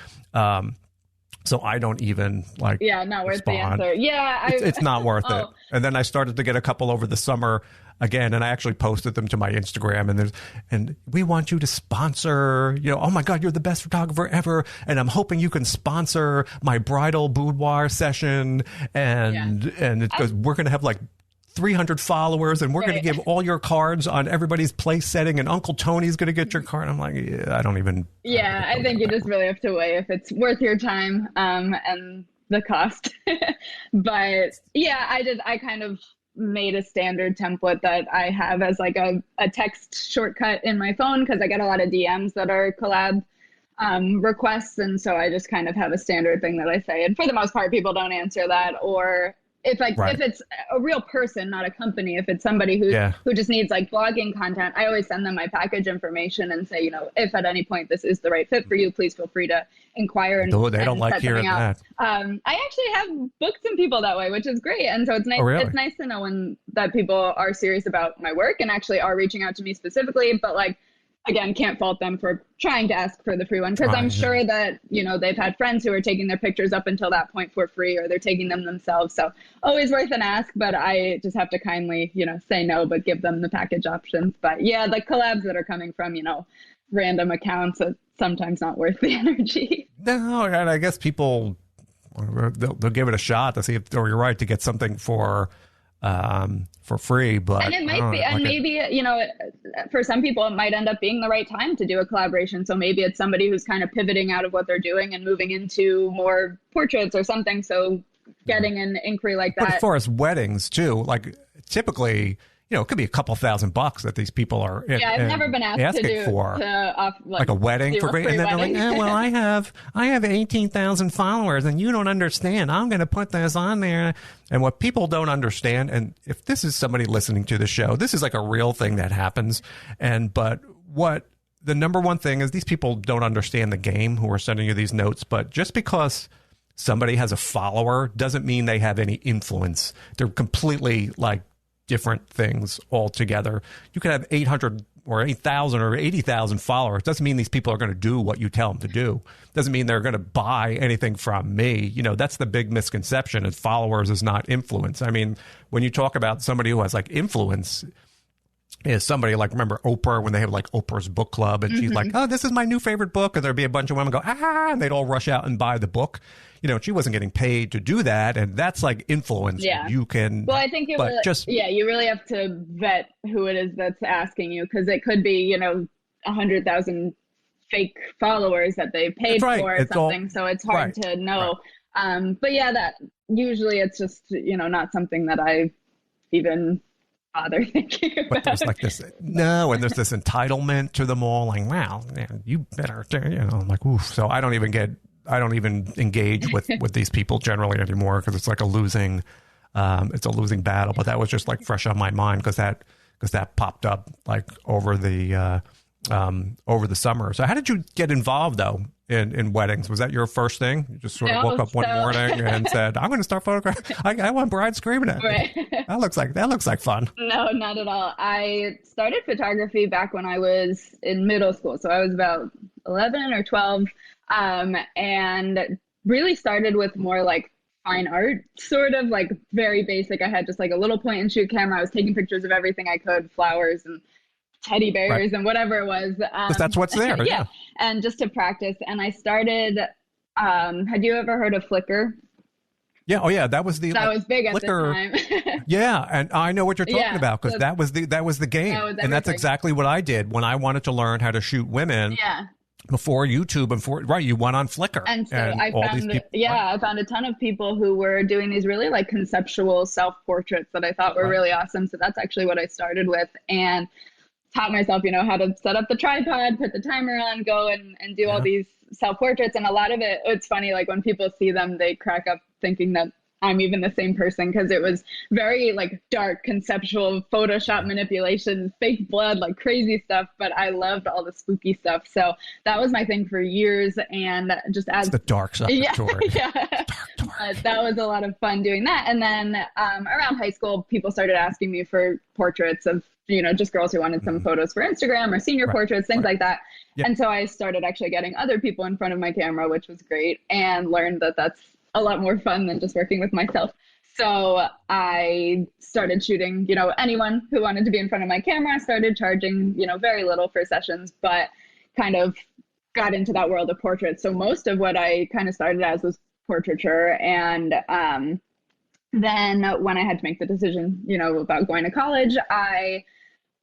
So I don't even like. Yeah, not worth respond. The answer. Yeah, it's not worth it. And then I started to get a couple over the summer again, and I actually posted them to my Instagram. And we want you to sponsor. You know, oh my God, you're the best photographer ever, and I'm hoping you can sponsor my bridal boudoir session. And it goes, we're going to have like 300 followers, and we're going to give all your cards on everybody's place setting, and Uncle Tony's going to get your card. I'm like, I don't even. Yeah, I think you just really have to weigh if it's worth your time and the cost. But yeah, I kind of made a standard template that I have as like a text shortcut in my phone, because I get a lot of DMs that are collab requests. And so I just kind of have a standard thing that I say. And for the most part, people don't answer that. Or if it's a real person, not a company, if it's somebody who just needs like blogging content, I always send them my package information and say, if at any point this is the right fit for you, please feel free to inquire. And they don't like hearing that. I actually have booked some people that way, which is great. And so it's nice. Oh, really? It's nice to know that people are serious about my work and actually are reaching out to me specifically. But like, again, can't fault them for trying to ask for the free one, because I'm sure that, they've had friends who are taking their pictures up until that point for free, or they're taking them themselves. So always worth an ask, but I just have to kindly, say no, but give them the package options. But yeah, the collabs that are coming from, random accounts, it's sometimes not worth the energy. No, and I guess people, they'll give it a shot to see if, or you're right, to get something for free. But and it might be, and maybe for some people it might end up being the right time to do a collaboration. So maybe it's somebody who's kind of pivoting out of what they're doing and moving into more portraits or something. So getting an inquiry like that. But as far as weddings too, like typically, it could be a couple $1,000 that these people are I've never been asked to do for like a wedding for free. And then they're like, well, I have 18,000 followers and you don't understand. I'm going to put this on there. And what people don't understand, and if this is somebody listening to the show, this is like a real thing that happens. But what the number one thing is, these people don't understand the game who are sending you these notes. But just because somebody has a follower doesn't mean they have any influence. They're completely like different things altogether. You could have 800 or 8,000 or 80,000 followers. Doesn't mean these people are going to do what you tell them to do. Doesn't mean they're going to buy anything from me. That's the big misconception, is followers is not influence. I mean, when you talk about somebody who has like influence, is somebody like, remember Oprah, when they have like Oprah's book club, and she's like, oh, this is my new favorite book, and there'd be a bunch of women go, and they'd all rush out and buy the book. She wasn't getting paid to do that, and that's like influence. Yeah. You can. Well, I think you really have to vet who it is that's asking you, because it could be 100,000 fake followers that they paid for or something. So it's hard to know. Right. But yeah, that usually it's just not something that I even bother thinking about. But there's like this and there's this entitlement to them all. Like, wow, man, you better, I'm like, oof. So I don't even engage with these people generally anymore, because it's like a losing battle. But that was just like fresh on my mind because that popped up like over the summer. So how did you get involved though in weddings? Was that your first thing? You just sort of woke up one morning and said, I'm going to start photographing. I want brides screaming at me. That looks like fun. No, not at all. I started photography back when I was in middle school. So I was about 11 or 12. And really started with more like fine art, sort of like very basic. I had just like a little point and shoot camera. I was taking pictures of everything I could, flowers and teddy bears and whatever it was. Because that's what's there. Yeah. And just to practice. And I started, had you ever heard of Flickr? Yeah. Oh yeah. That was big at Flickr, the time. Yeah. And I know what you're talking about, because that was the game. And that's exactly what I did when I wanted to learn how to shoot women. Yeah. Before YouTube you went on Flickr. And so I found a ton of people who were doing these really like conceptual self-portraits that I thought were really awesome. So that's actually what I started with, and taught myself, how to set up the tripod, put the timer on, go and do all these self-portraits. And a lot of it's funny, like when people see them, they crack up thinking that I'm even the same person, because it was very like dark, conceptual, Photoshop manipulation, fake blood, like crazy stuff. But I loved all the spooky stuff. So that was my thing for years. And just as the dark side, Tori. Dark. That was a lot of fun doing that. And then around high school, people started asking me for portraits of, just girls who wanted some photos for Instagram or senior portraits, things like that. Yeah. And so I started actually getting other people in front of my camera, which was great, and learned that that's a lot more fun than just working with myself. So I started shooting, anyone who wanted to be in front of my camera, started charging, very little for sessions, but kind of got into that world of portraits. So most of what I kind of started as was portraiture. And then when I had to make the decision, about going to college, I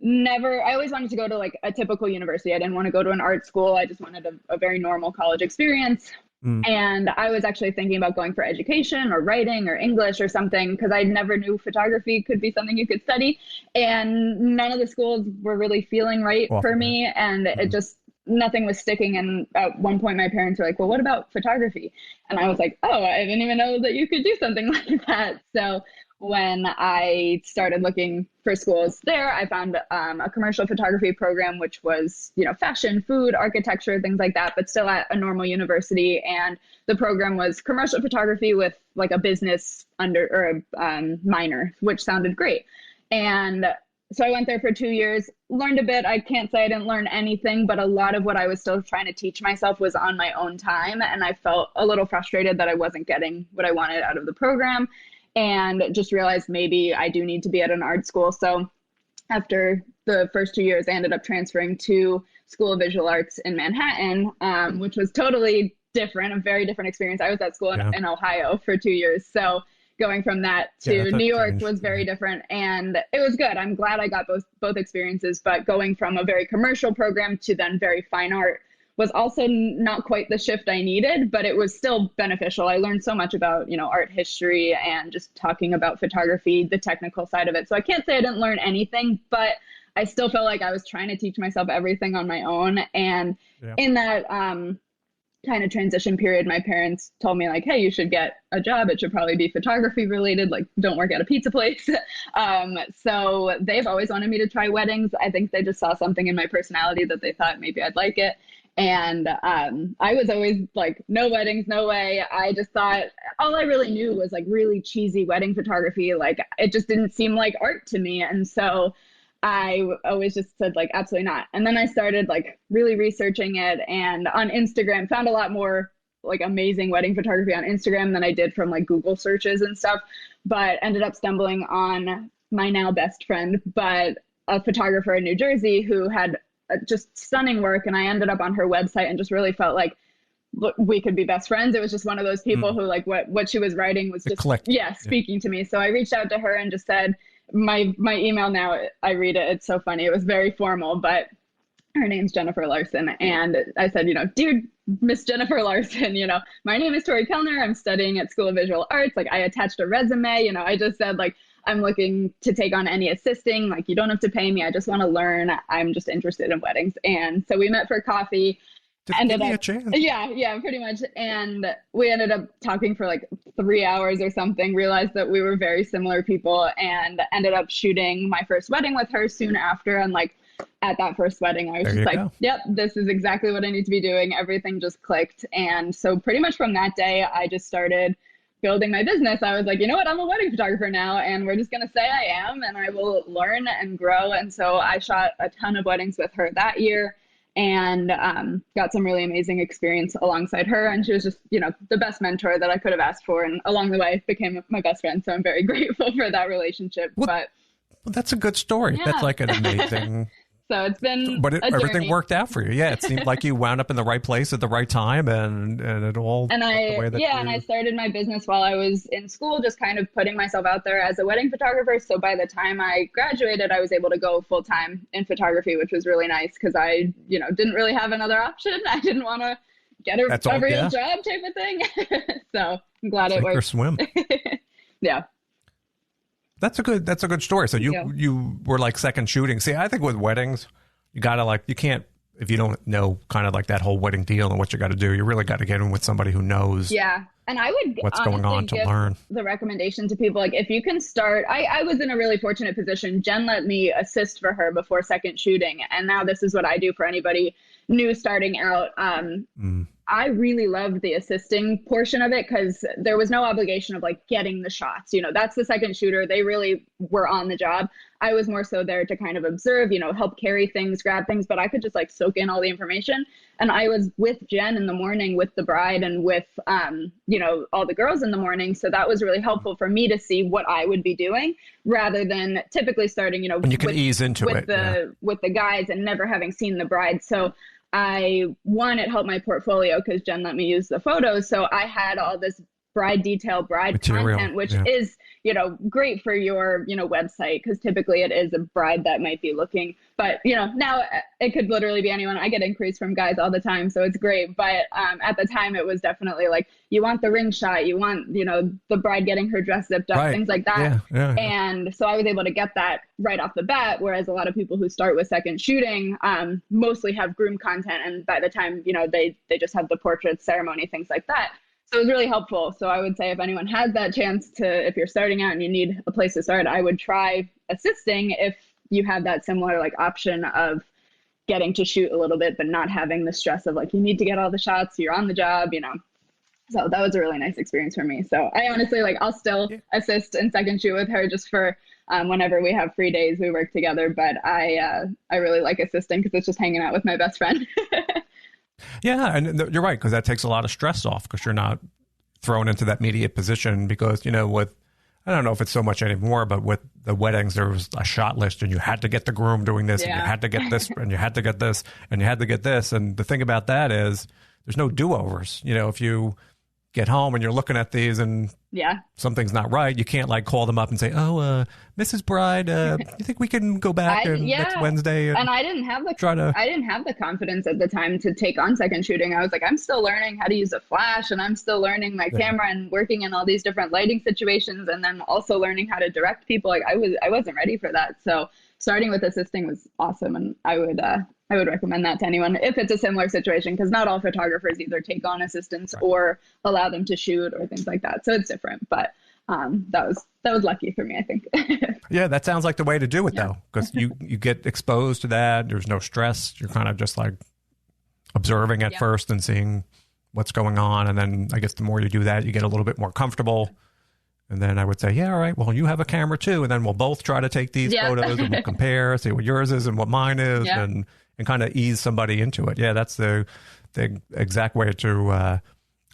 always wanted to go to like a typical university. I didn't want to go to an art school. I just wanted a very normal college experience. And I was actually thinking about going for education or writing or English or something, because I never knew photography could be something you could study. And none of the schools were really feeling right for me. And it just nothing was sticking. And at one point my parents were like, well, what about photography? And I was like, oh, I didn't even know that you could do something like that. So when I started looking for schools there, I found a commercial photography program, which was, fashion, food, architecture, things like that, but still at a normal university. And the program was commercial photography with like a business minor, which sounded great. And so I went there for 2 years, learned a bit. I can't say I didn't learn anything, but a lot of what I was still trying to teach myself was on my own time. And I felt a little frustrated that I wasn't getting what I wanted out of the program, and just realized maybe I do need to be at an art school. So after the first 2 years, I ended up transferring to School of Visual Arts in Manhattan, which was totally different, a very different experience. I was at school in Ohio for 2 years. So going from that to New York was very different, and it was good. I'm glad I got both experiences, but going from a very commercial program to then very fine art was also not quite the shift I needed, but it was still beneficial. I learned so much about, art history and just talking about photography, the technical side of it. So I can't say I didn't learn anything, but I still felt like I was trying to teach myself everything on my own. And in that kind of transition period, my parents told me like, hey, you should get a job. It should probably be photography related. Like, don't work at a pizza place. So they've always wanted me to try weddings. I think they just saw something in my personality that they thought maybe I'd like it. And I was always like, no weddings, no way. I just thought all I really knew was like really cheesy wedding photography. Like, it just didn't seem like art to me. And so I always just said like, absolutely not. And then I started like really researching it, and on Instagram found a lot more like amazing wedding photography on Instagram than I did from like Google searches and stuff, but ended up stumbling on my now best friend, but a photographer in New Jersey who had just stunning work. And I ended up on her website and just really felt like we could be best friends. It was just one of those people who like what she was writing was just, speaking to me. So I reached out to her and just said, my email now, I read it. It's so funny. It was very formal, but her name's Jennifer Larson. And I said, dear Miss Jennifer Larson, my name is Tori Kelner. I'm studying at School of Visual Arts. Like, I attached a resume, I just said like, I'm looking to take on any assisting. Like, you don't have to pay me. I just want to learn. I'm just interested in weddings. And so we met for coffee. Give me a chance. Yeah, pretty much. And we ended up talking for like 3 hours or something, realized that we were very similar people, and ended up shooting my first wedding with her soon after. And like at that first wedding, I was just like, yep, this is exactly what I need to be doing. Everything just clicked. And so pretty much from that day, I just started building my business. I was like, you know what, I'm a wedding photographer now, and we're just going to say I am, and I will learn and grow. And so I shot a ton of weddings with her that year, and got some really amazing experience alongside her. And she was just, the best mentor that I could have asked for. And along the way became my best friend. So I'm very grateful for that relationship. Well, that's a good story. Yeah. That's like an amazing... So it's been everything worked out for you. Yeah, it seemed like you wound up in the right place at the right time, and it all. And I started my business while I was in school, just kind of putting myself out there as a wedding photographer. So by the time I graduated, I was able to go full time in photography, which was really nice because I, didn't really have another option. I didn't want to get a real job type of thing. So I'm glad it worked. Or swim. Yeah. That's a good story. So you were like second shooting. See, I think with weddings, you gotta you can't, if you don't know kind of like that whole wedding deal and what you got to do, you really got to get in with somebody who knows. Yeah. And I would what's going on to learn. The recommendation to people, like if you can start, I was in a really fortunate position. Jen let me assist for her before second shooting. And now this is what I do for anybody new starting out. I really loved the assisting portion of it because there was no obligation of like getting the shots. That's the second shooter. They really were on the job. I was more so there to kind of observe, help carry things, grab things, but I could just like soak in all the information. And I was with Jen in the morning with the bride and with, all the girls in the morning. So that was really helpful for me to see what I would be doing rather than typically starting, when you can ease into with the guys and never having seen the bride. So it helped my portfolio because Jen let me use the photos. So I had all this bride detail, bride Material, content, which yeah. is, great for your, website, because typically it is a bride that might be looking, but, now it could literally be anyone. I get inquiries from guys all the time, so it's great. But at the time, it was definitely like, you want the ring shot, you want, the bride getting her dress zipped up, things like that. Yeah. And so I was able to get that right off the bat, whereas a lot of people who start with second shooting mostly have groom content. And by the time, they just have the portrait ceremony, things like that. So it was really helpful. So I would say if anyone has that chance if you're starting out and you need a place to start, I would try assisting if you have that similar like option of getting to shoot a little bit, but not having the stress of like, you need to get all the shots, you're on the job, So that was a really nice experience for me. So I honestly, I'll still assist and second shoot with her just for whenever we have free days, we work together. But I really like assisting because it's just hanging out with my best friend. Yeah, and you're right, because that takes a lot of stress off, because you're not thrown into that immediate position. Because, with, I don't know if it's so much anymore, but with the weddings, there was a shot list, and you had to get the groom doing this, and you had to get this, and you had to get this, and you had to get this. And the thing about that is there's no do-overs. If you get home and you're looking at these and something's not right, you can't call them up and say, oh, Mrs. Bride, you think we can go back next Wednesday? And I didn't have the confidence at the time to take on second shooting. I was like, I'm still learning how to use a flash, and I'm still learning my camera and working in all these different lighting situations, and then also learning how to direct people. I wasn't ready for that. So starting with assisting was awesome, and I would recommend that to anyone if it's a similar situation, because not all photographers either take on assistants or allow them to shoot or things like that. So it's different, but that was lucky for me, I think. Yeah, that sounds like the way to do it though, because you get exposed to that. There's no stress. You're kind of just observing at first and seeing what's going on. And then I guess the more you do that, you get a little bit more comfortable. And then I would say, yeah, all right, well, you have a camera too. And then we'll both try to take these photos and we'll compare, see what yours is and what mine is, and kind of ease somebody into it. Yeah, that's the exact way to do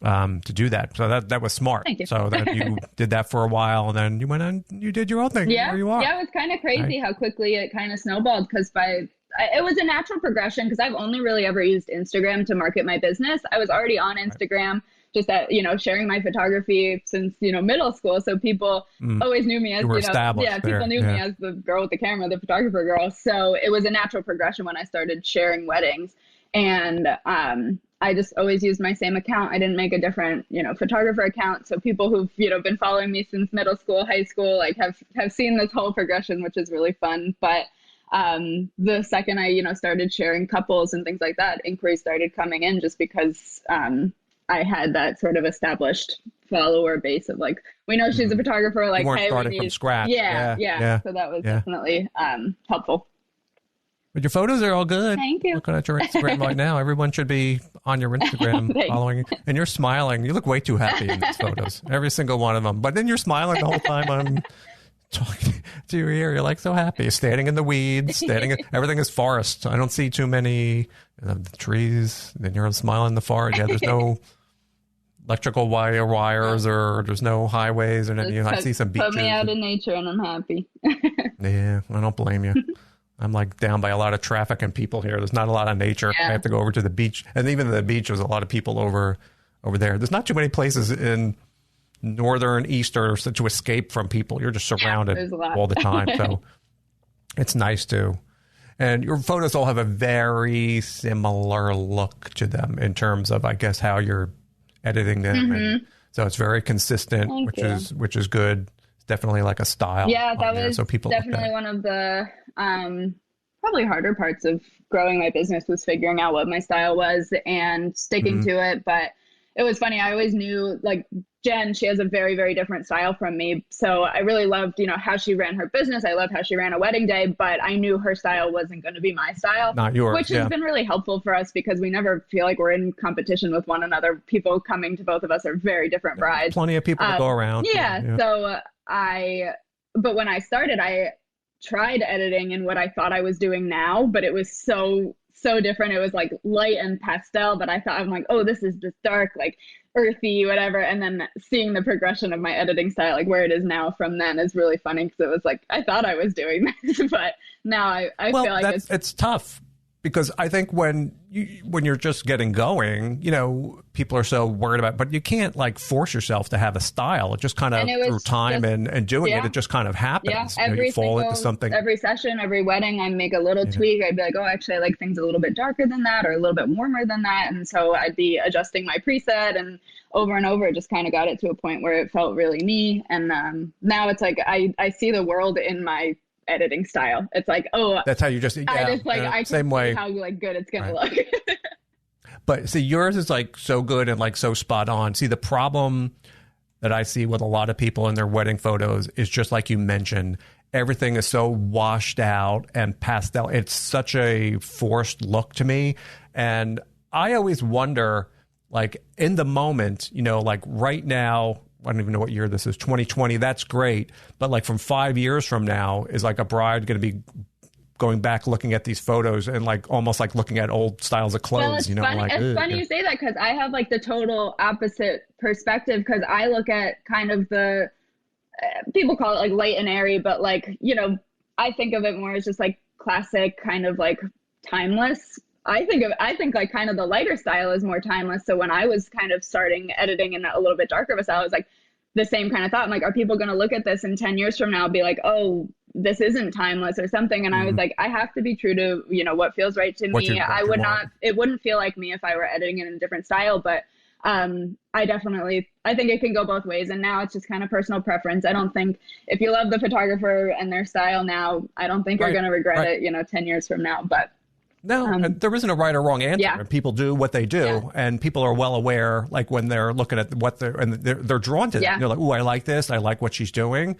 that. So that was smart. Thank you. So that you did that for a while, and then you went and you did your own thing. Yeah, where you are. Yeah, it was kind of crazy how quickly it kind of snowballed, because it was a natural progression, because I've only really ever used Instagram to market my business. I was already on Instagram, just at, sharing my photography since, middle school. So people always knew me as, people knew me as the girl with the camera, the photographer girl. So it was a natural progression when I started sharing weddings. And I just always used my same account. I didn't make a different, photographer account. So people who've, been following me since middle school, high school, have seen this whole progression, which is really fun. But the second I, started sharing couples and things like that, inquiries started coming in, just because I had that sort of established follower base of we know she's a photographer. You weren't starting from scratch. Yeah. So that was definitely helpful. But your photos are all good. Thank you. Looking at your Instagram right now, everyone should be on your Instagram following you. And you're smiling. You look way too happy in these photos. Every single one of them. But then you're smiling the whole time I'm talking to your ear. You're so happy. Standing in the weeds. Everything is forest. I don't see too many trees. Then you're smiling in the forest. Yeah, there's no electrical wires or there's no highways or anything. I see some beaches. Put me out in nature and I'm happy. Yeah, I don't blame you. I'm down by a lot of traffic and people here. There's not a lot of nature. I have to go over to the beach. And even the beach, there's a lot of people over there. There's not too many places in northern Easter to escape from people. You're just surrounded all the time. So it's nice too. And your photos all have a very similar look to them in terms of, I guess, how you're editing them. And so it's very consistent, which is good. It's definitely a style. Yeah, that was so people definitely one of the probably harder parts of growing my business, was figuring out what my style was and sticking to it. But it was funny. I always knew Jen, she has a very, very different style from me. So I really loved, how she ran her business. I loved how she ran a wedding day, but I knew her style wasn't going to be my style. Not yours. Which has been really helpful for us, because we never feel like we're in competition with one another. People coming to both of us are very different brides. Plenty of people to go around. So but when I started, I tried editing in what I thought I was doing now, but it was so different. It was light and pastel, but I'm oh, this is just dark, earthy, whatever. And then seeing the progression of my editing style, where it is now from then, is really funny, because it was I thought I was doing this, but now I feel like it's tough because I think when you're just getting going, people are so worried about, but you can't like force yourself to have a style. It just kind of through time and doing it just kind of happens. Yeah, you fall into something. Every session, every wedding, I make a little tweak. I'd be like, oh, actually, I like things a little bit darker than that or a little bit warmer than that. And so I'd be adjusting my preset, and over, it just kind of got it to a point where it felt really me. And now it's like I see the world in my editing style. It's like, oh, that's how you just I can same way how like good it's gonna look. But see, yours is like so good and like so spot on. See, the problem that I see with a lot of people in their wedding photos is just like you mentioned, everything is so washed out and pastel. It's such a forced look to me. And I always wonder, like in the moment, like right now, I don't even know what year this is, 2020, that's great. But like from 5 years from now, is like a bride going to be going back looking at these photos and like almost like looking at old styles of clothes? Well, it's funny. Like, it's funny you say that, because I have like the total opposite perspective, because I look at kind of the people call it like light and airy, but like, I think of it more as just like classic, kind of like timeless. I think like kind of the lighter style is more timeless. So when I was kind of starting editing in a little bit darker of a style, I was like the same kind of thought. I'm like, are people going to look at this in 10 years from now and be like, oh, this isn't timeless or something? And I was like, I have to be true to, what feels right to me. It wouldn't feel like me if I were editing it in a different style. But I think it can go both ways. And now it's just kind of personal preference. I don't think if you love the photographer and their style now, I don't think you're going to regret it, 10 years from now. But no, and there isn't a right or wrong answer. Yeah. And people do what they do, and people are well aware, like when they're looking at what they're drawn to. Yeah. They're like, "Ooh, I like this. I like what she's doing."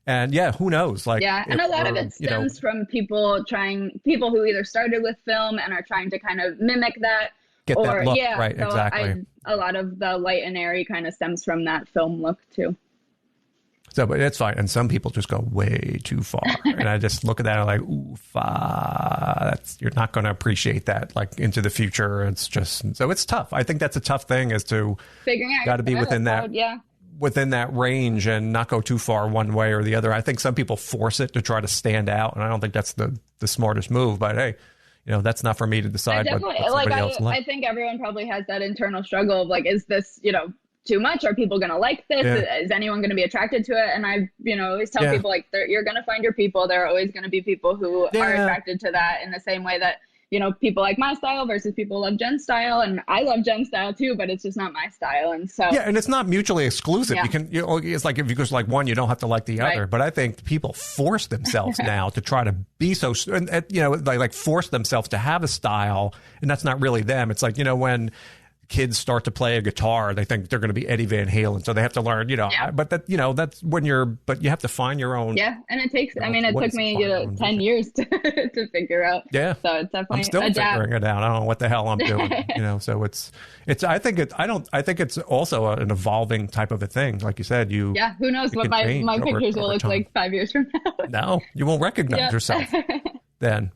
And who knows? Like, and a lot of it stems from people who either started with film and are trying to kind of mimic that. Get that look, right? So exactly. A lot of the light and airy kind of stems from that film look too. So, but it's fine. And some people just go way too far. And I just look at that and I'm like, ooh, you're not going to appreciate that like into the future. It's just, so it's tough. I think that's a tough thing, is to figuring out, got to be within that range and not go too far one way or the other. I think some people force it to try to stand out. And I don't think that's the smartest move, but hey, that's not for me to decide what somebody else likes. I think everyone probably has that internal struggle of like, is this, too much? Are people going to like this? Yeah. Is anyone going to be attracted to it? And I, always tell people like, you're going to find your people. There are always going to be people who are attracted to that, in the same way that, people like my style versus people love Jen's style. And I love Jen's style too, but it's just not my style. And so, and it's not mutually exclusive. You can, it's like if you just like one, you don't have to like the other. But I think people force themselves now to try to be so, like force themselves to have a style, and that's not really them. It's like, when kids start to play a guitar, they think they're going to be Eddie Van Halen, so they have to learn, but that, that's when but you have to find your own. Yeah. And it takes, it took me 10 years to figure out. Yeah. So it's definitely, I'm still figuring it out. I don't know what the hell I'm doing, so it's, I think it's also an evolving type of a thing. Like you said, who knows what my pictures will look like 5 years from now. No, you won't recognize yourself then.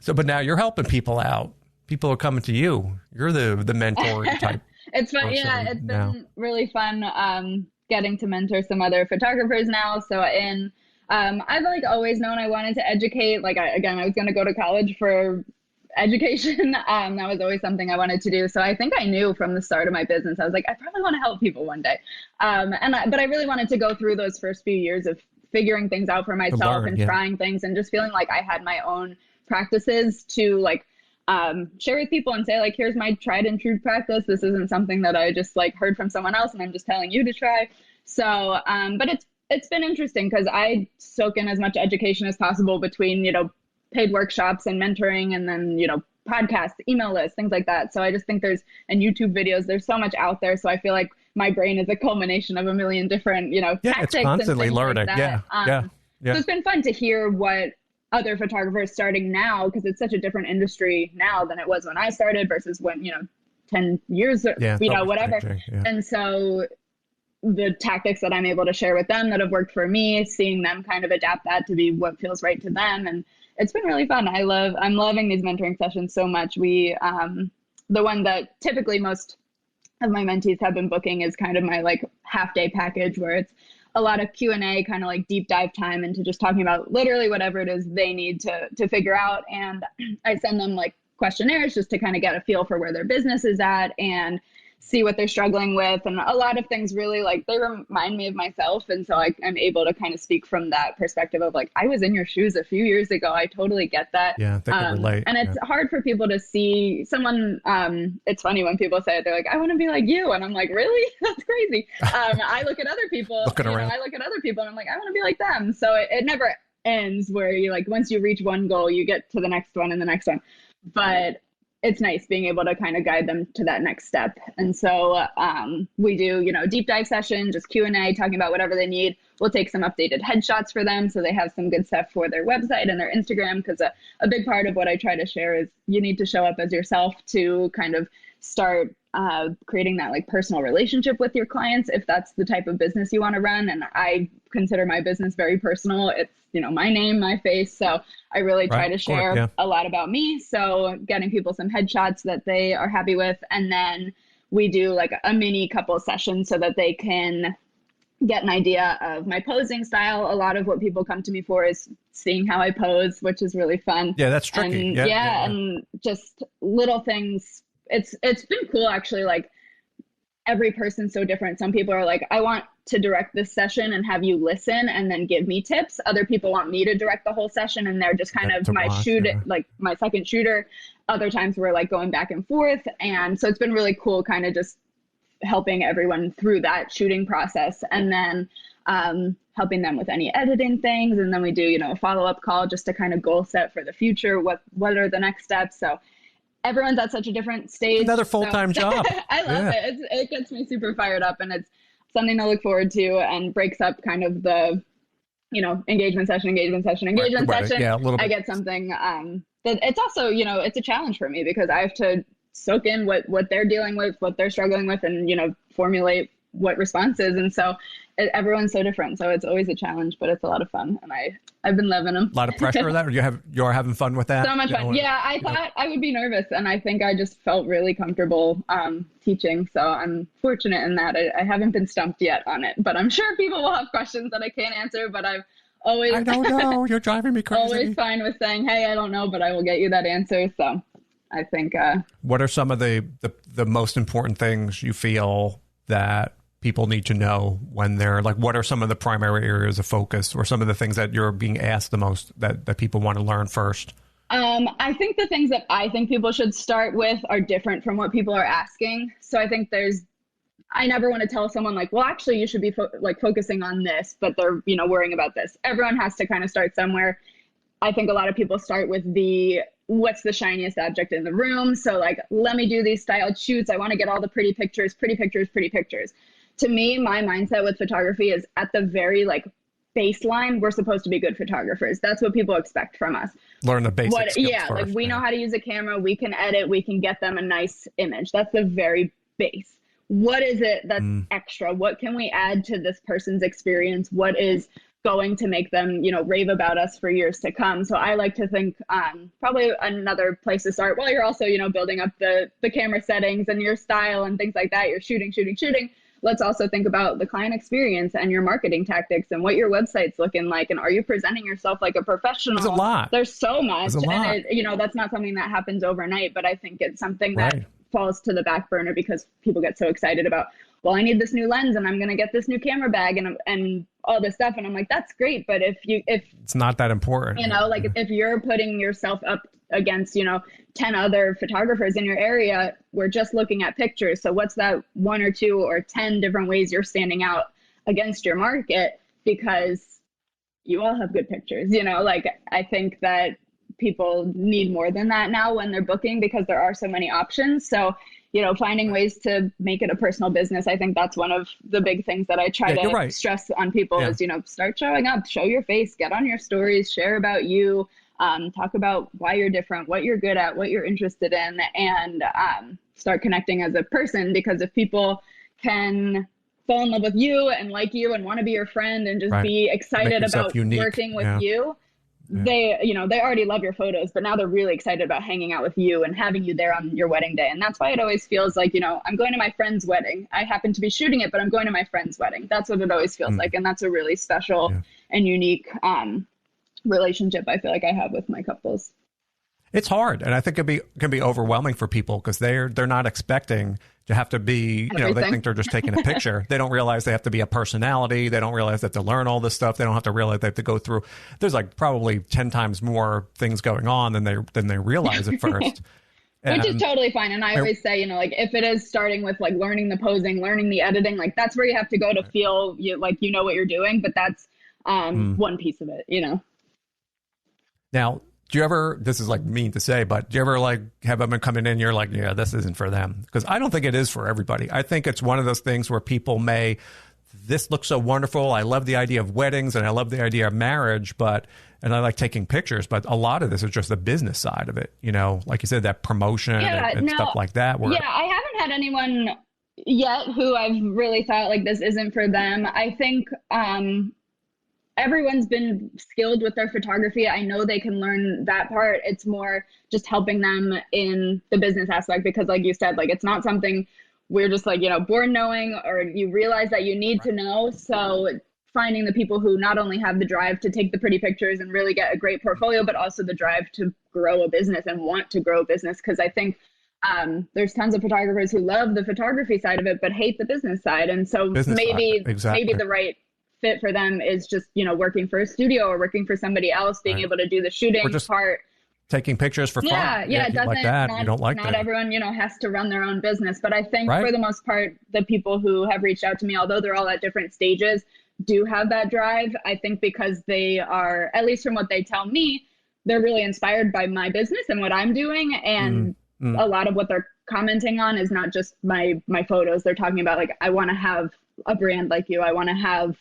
So, but now you're helping people out. People are coming to you. You're the mentor type. It's fun. Yeah, it's been really fun getting to mentor some other photographers now. So I've like always known I wanted to educate. Like I was going to go to college for education. That was always something I wanted to do. So I think I knew from the start of my business, I was like, I probably want to help people one day. But I really wanted to go through those first few years of figuring things out for myself and trying things, and just feeling like I had my own practices to like share with people and say like, here's my tried and true practice. This isn't something that I just like heard from someone else and I'm just telling you to try. So, but it's been interesting, because I soak in as much education as possible between, paid workshops and mentoring, and then, podcasts, email lists, things like that. So I just think and YouTube videos, there's so much out there. So I feel like my brain is a culmination of a million different, tactics. It's constantly learning. Like that. So it's been fun to hear what other photographers starting now, because it's such a different industry now than it was when I started versus when, 10 years, whatever. Yeah. And so the tactics that I'm able to share with them that have worked for me, seeing them kind of adapt that to be what feels right to them. And it's been really fun. I'm loving these mentoring sessions so much. The one that typically most of my mentees have been booking is kind of my like half day package, where it's a lot of Q&A, kind of like deep dive time into just talking about literally whatever it is they need to figure out. And I send them like questionnaires just to kind of get a feel for where their business is at and see what they're struggling with. And a lot of things really like they remind me of myself. And so I'm able to kind of speak from that perspective of like, I was in your shoes a few years ago. I totally get that. Yeah, they can relate. And it's hard for people to see someone. It's funny when people say it, they're like, I want to be like you. And I'm like, really? That's crazy. I look at other people, I look at other people and I'm like, I want to be like them. So it never ends where you like, once you reach one goal, you get to the next one and the next one. But it's nice being able to kind of guide them to that next step. And so we do, deep dive session, just Q&A, talking about whatever they need. We'll take some updated headshots for them so they have some good stuff for their website and their Instagram, because a big part of what I try to share is you need to show up as yourself to kind of start creating that like personal relationship with your clients, if that's the type of business you want to run. And I consider my business very personal. It's, my name, my face. So I really try to share a lot about me. So getting people some headshots that they are happy with. And then we do like a mini couple sessions so that they can get an idea of my posing style. A lot of what people come to me for is seeing how I pose, which is really fun. Yeah, that's tricky. And, and just little things. It's been cool actually. Like every person's so different. Some people are like, I want to direct this session and have you listen and then give me tips. Other people want me to direct the whole session and they're just kind of my like my second shooter. Other times we're like going back and forth. And so it's been really cool kind of just helping everyone through that shooting process, and then helping them with any editing things. And then we do, a follow-up call just to kind of goal set for the future. What are the next steps? So everyone's at such a different stage. Another full-time job. I love it. It gets me super fired up, and it's something to look forward to, and breaks up kind of the, engagement session. Yeah, a little bit. I get something that it's also, it's a challenge for me because I have to soak in what they're dealing with, what they're struggling with, and, formulate what response is. And so everyone's so different. So it's always a challenge, but it's a lot of fun. And I've been loving them. A lot of pressure with that, or you're having fun with that? So much fun. Yeah, I thought I would be nervous, and I think I just felt really comfortable teaching. So I'm fortunate in that. I haven't been stumped yet on it, but I'm sure people will have questions that I can't answer, but I don't know. You're driving me crazy. Always fine with saying, hey, I don't know, but I will get you that answer. So I think. What are some of the most important things you feel that people need to know when they're like, what are some of the primary areas of focus, or some of the things that you're being asked the most that people want to learn first? I think the things that I think people should start with are different from what people are asking. So I think I never want to tell someone like, well, actually you should be focusing on this, but they're, worrying about this. Everyone has to kind of start somewhere. I think a lot of people start with what's the shiniest object in the room. So like, let me do these styled shoots. I want to get all the pretty pictures. To me, my mindset with photography is at the very baseline, we're supposed to be good photographers. That's what people expect from us. Learn the basics. First. We know how to use a camera. We can edit. We can get them a nice image. That's the very base. What is it that's extra? What can we add to this person's experience? What is going to make them, rave about us for years to come? So I like to think probably another place to start while you're also, building up the camera settings and your style and things like that. You're shooting. Let's also think about the client experience and your marketing tactics and what your website's looking like. And are you presenting yourself like a professional? There's a lot. There's so much. And that's not something that happens overnight, but I think it's something that falls to the back burner because people get so excited about, well, I need this new lens and I'm going to get this new camera bag and all this stuff. And I'm like, that's great. But if it's not that important, if you're putting yourself up against, 10 other photographers in your area, we're just looking at pictures. So what's that 1 or 2 or 10 different ways you're standing out against your market? Because you all have good pictures, I think that people need more than that now when they're booking because there are so many options. So, finding ways to make it a personal business. I think that's one of the big things that I try to stress on people is, start showing up, show your face, get on your stories, share about you, talk about why you're different, what you're good at, what you're interested in, and start connecting as a person. Because if people can fall in love with you and like you and want to be your friend and just be excited about working with you, they already love your photos, but now they're really excited about hanging out with you and having you there on your wedding day. And that's why it always feels like, I'm going to my friend's wedding. I happen to be shooting it, but I'm going to my friend's wedding. That's what it always feels like. And that's a really special and unique relationship I feel like I have with my couples. It's hard, and I think it can be overwhelming for people because they're not expecting to have to be, you know, they think they're just taking a picture. They don't realize they have to be a personality. They don't realize they have to learn all this stuff. They don't have to realize they have to go through. There's like probably 10 times more things going on than they realize at first. Which is totally fine. And I always say, you know, like if it is starting with like learning the posing, learning the editing, like that's where you have to go to feel like you know what you're doing. But that's one piece of it, you know. Now, do you ever, this is like mean to say, but do you ever like have them coming in, you're like, yeah, this isn't for them? Because I don't think it is for everybody. I think it's one of those things where people this looks so wonderful. I love the idea of weddings and I love the idea of marriage, and I like taking pictures, but a lot of this is just the business side of it. You know, like you said, that promotion and stuff like that. I haven't had anyone yet who I've really thought like this isn't for them. I think, everyone's been skilled with their photography. I know they can learn that part. It's more just helping them in the business aspect because like you said, like it's not something we're just like, you know, born knowing or you realize that you need to know. So finding the people who not only have the drive to take the pretty pictures and really get a great portfolio, but also the drive to grow a business and want to grow a business. Because I think there's tons of photographers who love the photography side of it, but hate the business side. And so maybe the right fit for them is just, you know, working for a studio or working for somebody else, being able to do the shooting part. Taking pictures for fun. Yeah, it doesn't like that. You don't like not that. Everyone, you know, has to run their own business. But I think for the most part, the people who have reached out to me, although they're all at different stages, do have that drive. I think because they are, at least from what they tell me, they're really inspired by my business and what I'm doing. And a lot of what they're commenting on is not just my photos. They're talking about like, I want to have a brand like you. I want to have,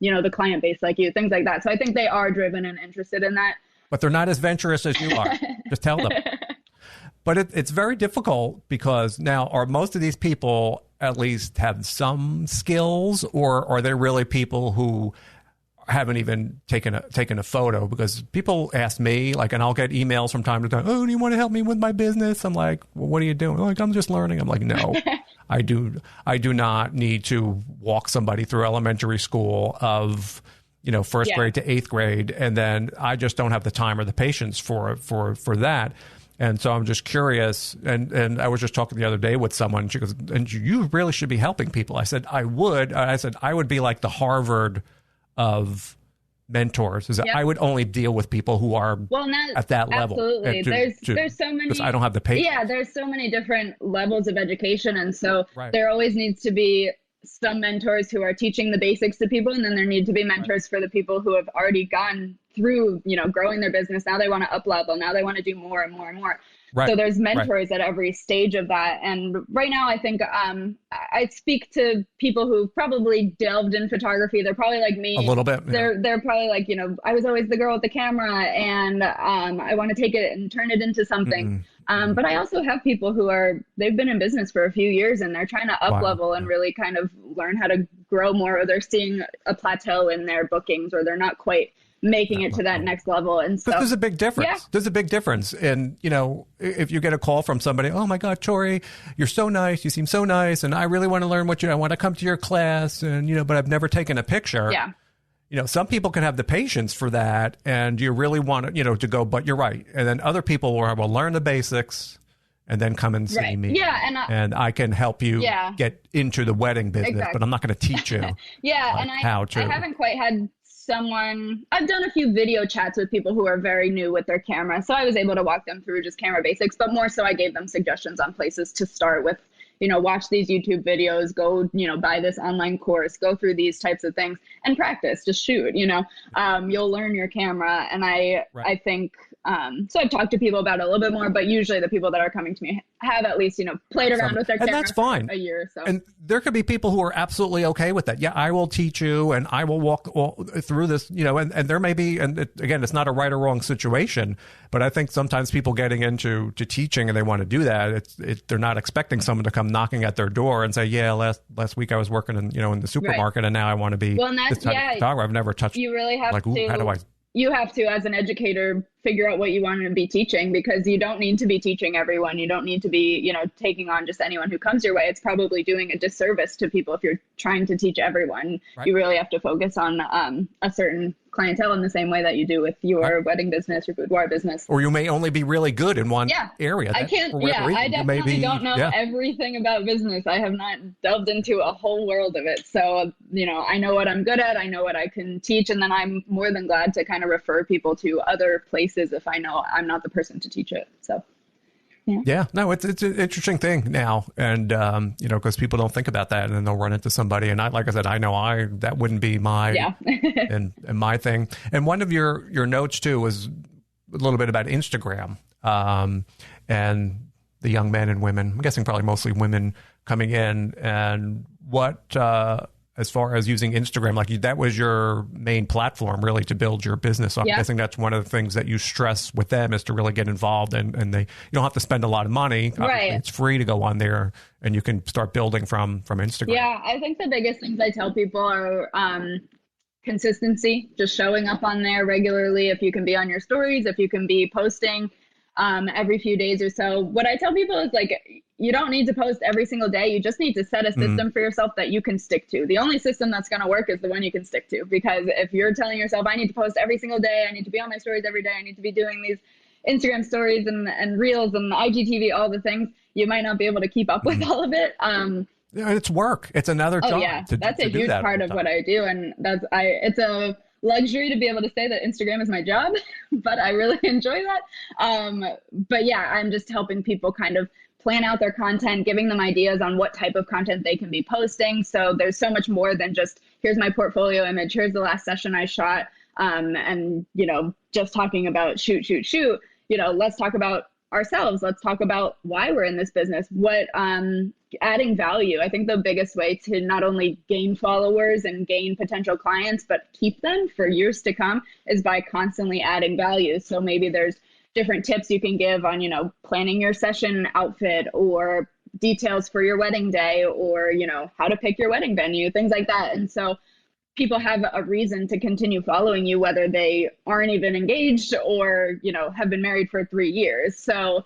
you know, the client base like you, things like that. So I think they are driven and interested in that. But they're not as venturous as you are. Just tell them. But it's very difficult because now are most of these people at least have some skills or are they really people who haven't even taken a photo? Because people ask me, like, and I'll get emails from time to time, oh, do you want to help me with my business? I'm like, well, what are you doing? Like, I'm just learning. I'm like, no, I do not need to walk somebody through elementary school of, you know, first grade to eighth grade. And then I just don't have the time or the patience for that. And so I'm just curious. And I was just talking the other day with someone. She goes, and you really should be helping people. I said, I would. I said, I would be like the Harvard of mentors. Is that I would only deal with people who are at that level. Absolutely. There's so many. Because I don't have the patience. Yeah, there's so many different levels of education. And so there always needs to be some mentors who are teaching the basics to people. And then there need to be mentors for the people who have already gone through, you know, growing their business. Now they want to up level. Now they want to do more and more and more. So there's mentors at every stage of that. And right now, I think I speak to people who've probably delved in photography. They're probably like me. A little bit. Yeah. They're probably like, you know, I was always the girl with the camera and I want to take it and turn it into something. But I also have people who they've been in business for a few years and they're trying to up level and really kind of learn how to grow more, or they're seeing a plateau in their bookings, or they're not quite making it to that next level. And so there's a big difference. There's a big difference. And, you know, if you get a call from somebody, oh my God, Tori, you're so nice. You seem so nice. And I really want to learn I want to come to your class. And, you know, but I've never taken a picture. Yeah. You know, some people can have the patience for that and you really want to, you know, to go, but you're right. And then other people will learn the basics and then come and see me. Yeah. And I can help you get into the wedding business, but I'm not going to teach you. I haven't quite had I've done a few video chats with people who are very new with their camera. So I was able to walk them through just camera basics, but more so I gave them suggestions on places to start with, you know, watch these YouTube videos, go, you know, buy this online course, go through these types of things and practice, just shoot, you know, you'll learn your camera. And I think, so I've talked to people about it a little bit more, but usually the people that are coming to me have at least, you know, played around with their camera. And that's fine. For a year or so. And there could be people who are absolutely okay with that. Yeah, I will teach you and I will walk through this, you know, and there may be, and again, it's not a right or wrong situation, but I think sometimes people getting into teaching and they want to do that, they're not expecting someone to come knocking at their door and say, yeah, last week I was working in the supermarket and now I want to be this type of photographer. I've never touched. You really have like, to. How do I? You have to, as an educator, figure out what you want to be teaching, because you don't need to be teaching everyone. You don't need to be, taking on just anyone who comes your way. It's probably doing a disservice to people if you're trying to teach everyone. Right. You really have to focus on a certain clientele in the same way that you do with your wedding business, your boudoir business. Or you may only be really good in one area. I definitely don't know everything about business. I have not delved into a whole world of it. So, I know what I'm good at. I know what I can teach. And then I'm more than glad to kind of refer people to other places if I know I'm not the person to teach it. So. Yeah, no, it's an interesting thing now. And, because people don't think about that, and then they'll run into somebody. And like I said, I know that wouldn't be my, and my thing. And one of your notes too was a little bit about Instagram, and the young men and women, I'm guessing probably mostly women coming in, and what, as far as using Instagram, like that was your main platform really to build your business. So I'm guessing that's one of the things that you stress with them is to really get involved, and you don't have to spend a lot of money. Right. It's free to go on there, and you can start building from Instagram. Yeah, I think the biggest things I tell people are consistency, just showing up on there regularly. If you can be on your stories, if you can be posting every few days or so. What I tell people is you don't need to post every single day. You just need to set a system for yourself that you can stick to. The only system that's going to work is the one you can stick to. Because if you're telling yourself, I need to post every single day, I need to be on my stories every day, I need to be doing these Instagram stories and reels and IGTV, all the things, you might not be able to keep up with all of it. It's work. It's another job. Yeah, that's a huge part of what I do. And it's a luxury to be able to say that Instagram is my job, but I really enjoy that. But yeah, I'm just helping people kind of plan out their content, giving them ideas on what type of content they can be posting. So there's so much more than just, here's my portfolio image, here's the last session I shot, and, just talking about shoot. Let's talk about ourselves. Let's talk about why we're in this business, what adding value. I think the biggest way to not only gain followers and gain potential clients, but keep them for years to come is by constantly adding value. So maybe there's different tips you can give on, planning your session outfit, or details for your wedding day, or, how to pick your wedding venue, things like that. And so people have a reason to continue following you, whether they aren't even engaged or, have been married for 3 years. So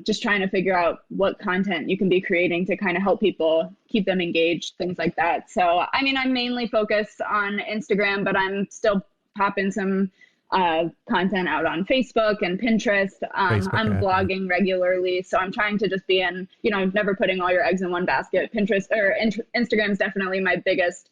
just trying to figure out what content you can be creating to kind of help people keep them engaged, things like that. So, I'm mainly focused on Instagram, but I'm still popping some content out on Facebook and Pinterest. I'm blogging regularly. So I'm trying to just be in, never putting all your eggs in one basket. Pinterest or Instagram is definitely my biggest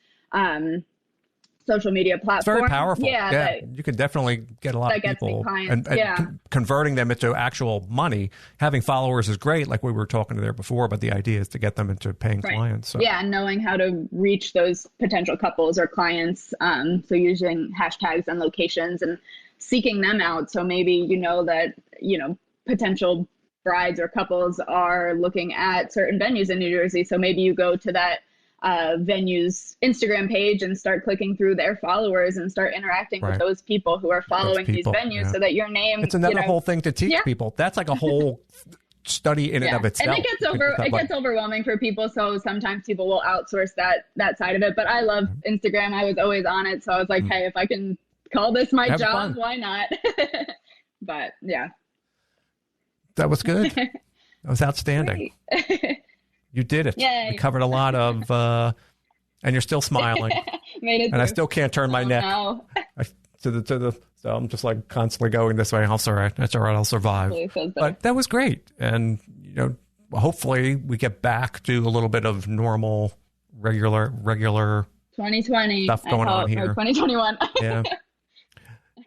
social media platform. It's very powerful. Yeah, you can definitely get a lot of people, and converting them into actual money. Having followers is great, like we were talking to there before, but the idea is to get them into paying clients. So. Yeah, and knowing how to reach those potential couples or clients. So using hashtags and locations and seeking them out. So maybe that potential brides or couples are looking at certain venues in New Jersey. So maybe you go to that venue's Instagram page and start clicking through their followers and start interacting with those people who are following these venues, so that your name, it's another whole thing to teach people. That's like a whole study in and of itself. And it gets overwhelming for people. So sometimes people will outsource that side of it, but I love Instagram. I was always on it. So I was like, hey, if I can call this my job, why not? But yeah. That was good. That was outstanding. You did it. Yay. We covered a lot of, and you're still smiling. Made it and I still can't turn my neck to the. So I'm just like constantly going this way. That's all right. I'll survive. But that was great, and hopefully we get back to a little bit of normal, regular 2020 stuff going on here. 2021. Yeah.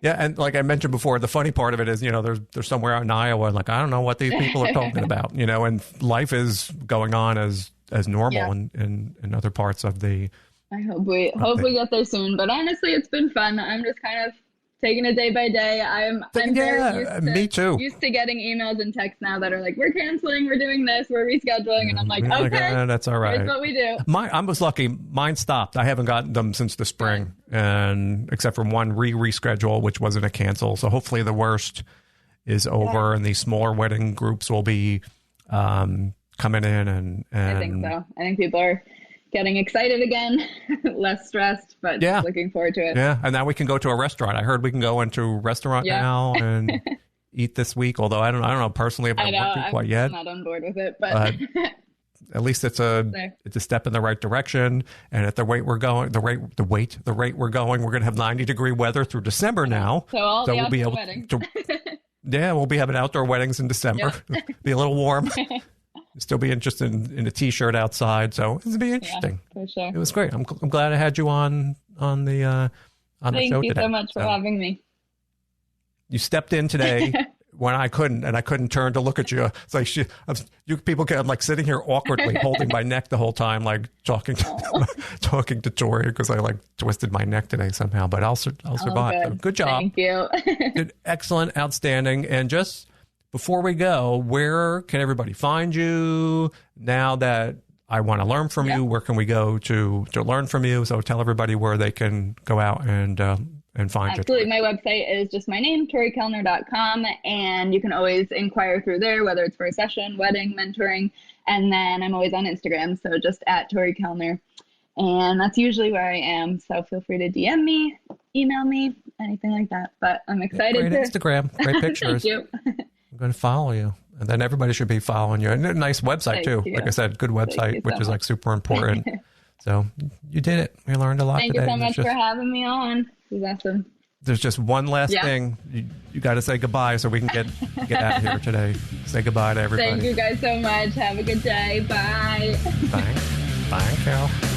Yeah, and like I mentioned before, the funny part of it is, there's somewhere out in Iowa, like I don't know what these people are talking about, and life is going on as normal in other parts of the. I hope we get there soon, but honestly, it's been fun. I'm just kind of taking it day by day. I'm me too. Used to getting emails and texts now that are like, we're canceling, we're doing this, we're rescheduling, and I'm like, okay, that's all right. That's what we do. I was lucky. Mine stopped. I haven't gotten them since the spring, and except for one reschedule, which wasn't a cancel. So hopefully the worst is over, and these smaller wedding groups will be coming in, and I think so. I think people are getting excited again, less stressed, but just looking forward to it. Yeah, and now we can go to a restaurant. I heard we can go into a restaurant now and eat this week. Although I don't know personally if I want to quite yet. I'm not on board with it, but at least it's a step in the right direction. And at the rate we're going, the rate we're going, we're going to have 90-degree weather through December now. So we'll be able to. We'll be having outdoor weddings in December. Be a little warm. Still be interested in a t-shirt outside, so it'll be interesting. For sure. It was great. I'm glad I had you on the show today. Thank you so much for having me. You stepped in today when I couldn't turn to look at you. It's like I'm like sitting here awkwardly holding my neck the whole time, like talking to Tori because I like twisted my neck today somehow. But I'll survive. So good job. Thank you. Did excellent, outstanding, and just. Before we go, where can everybody find you now that I want to learn from you? Where can we go to learn from you? So tell everybody where they can go out and find you. Absolutely. My website is just my name, torikelner.com, and you can always inquire through there, whether it's for a session, wedding, mentoring, and then I'm always on Instagram, so just at Tori Kelner. And that's usually where I am, so feel free to DM me, email me, anything like that. But I'm excited. Great Instagram, great pictures. Thank you. I'm going to follow you. And then everybody should be following you. And a nice website, too. Like I said, good website, which is like super important. So you did it. We learned a lot today. Thank you so much for having me on. It was awesome. There's just one last thing. You got to say goodbye so we can get out of here today. Say goodbye to everybody. Thank you guys so much. Have a good day. Bye. Bye. Bye, Carol.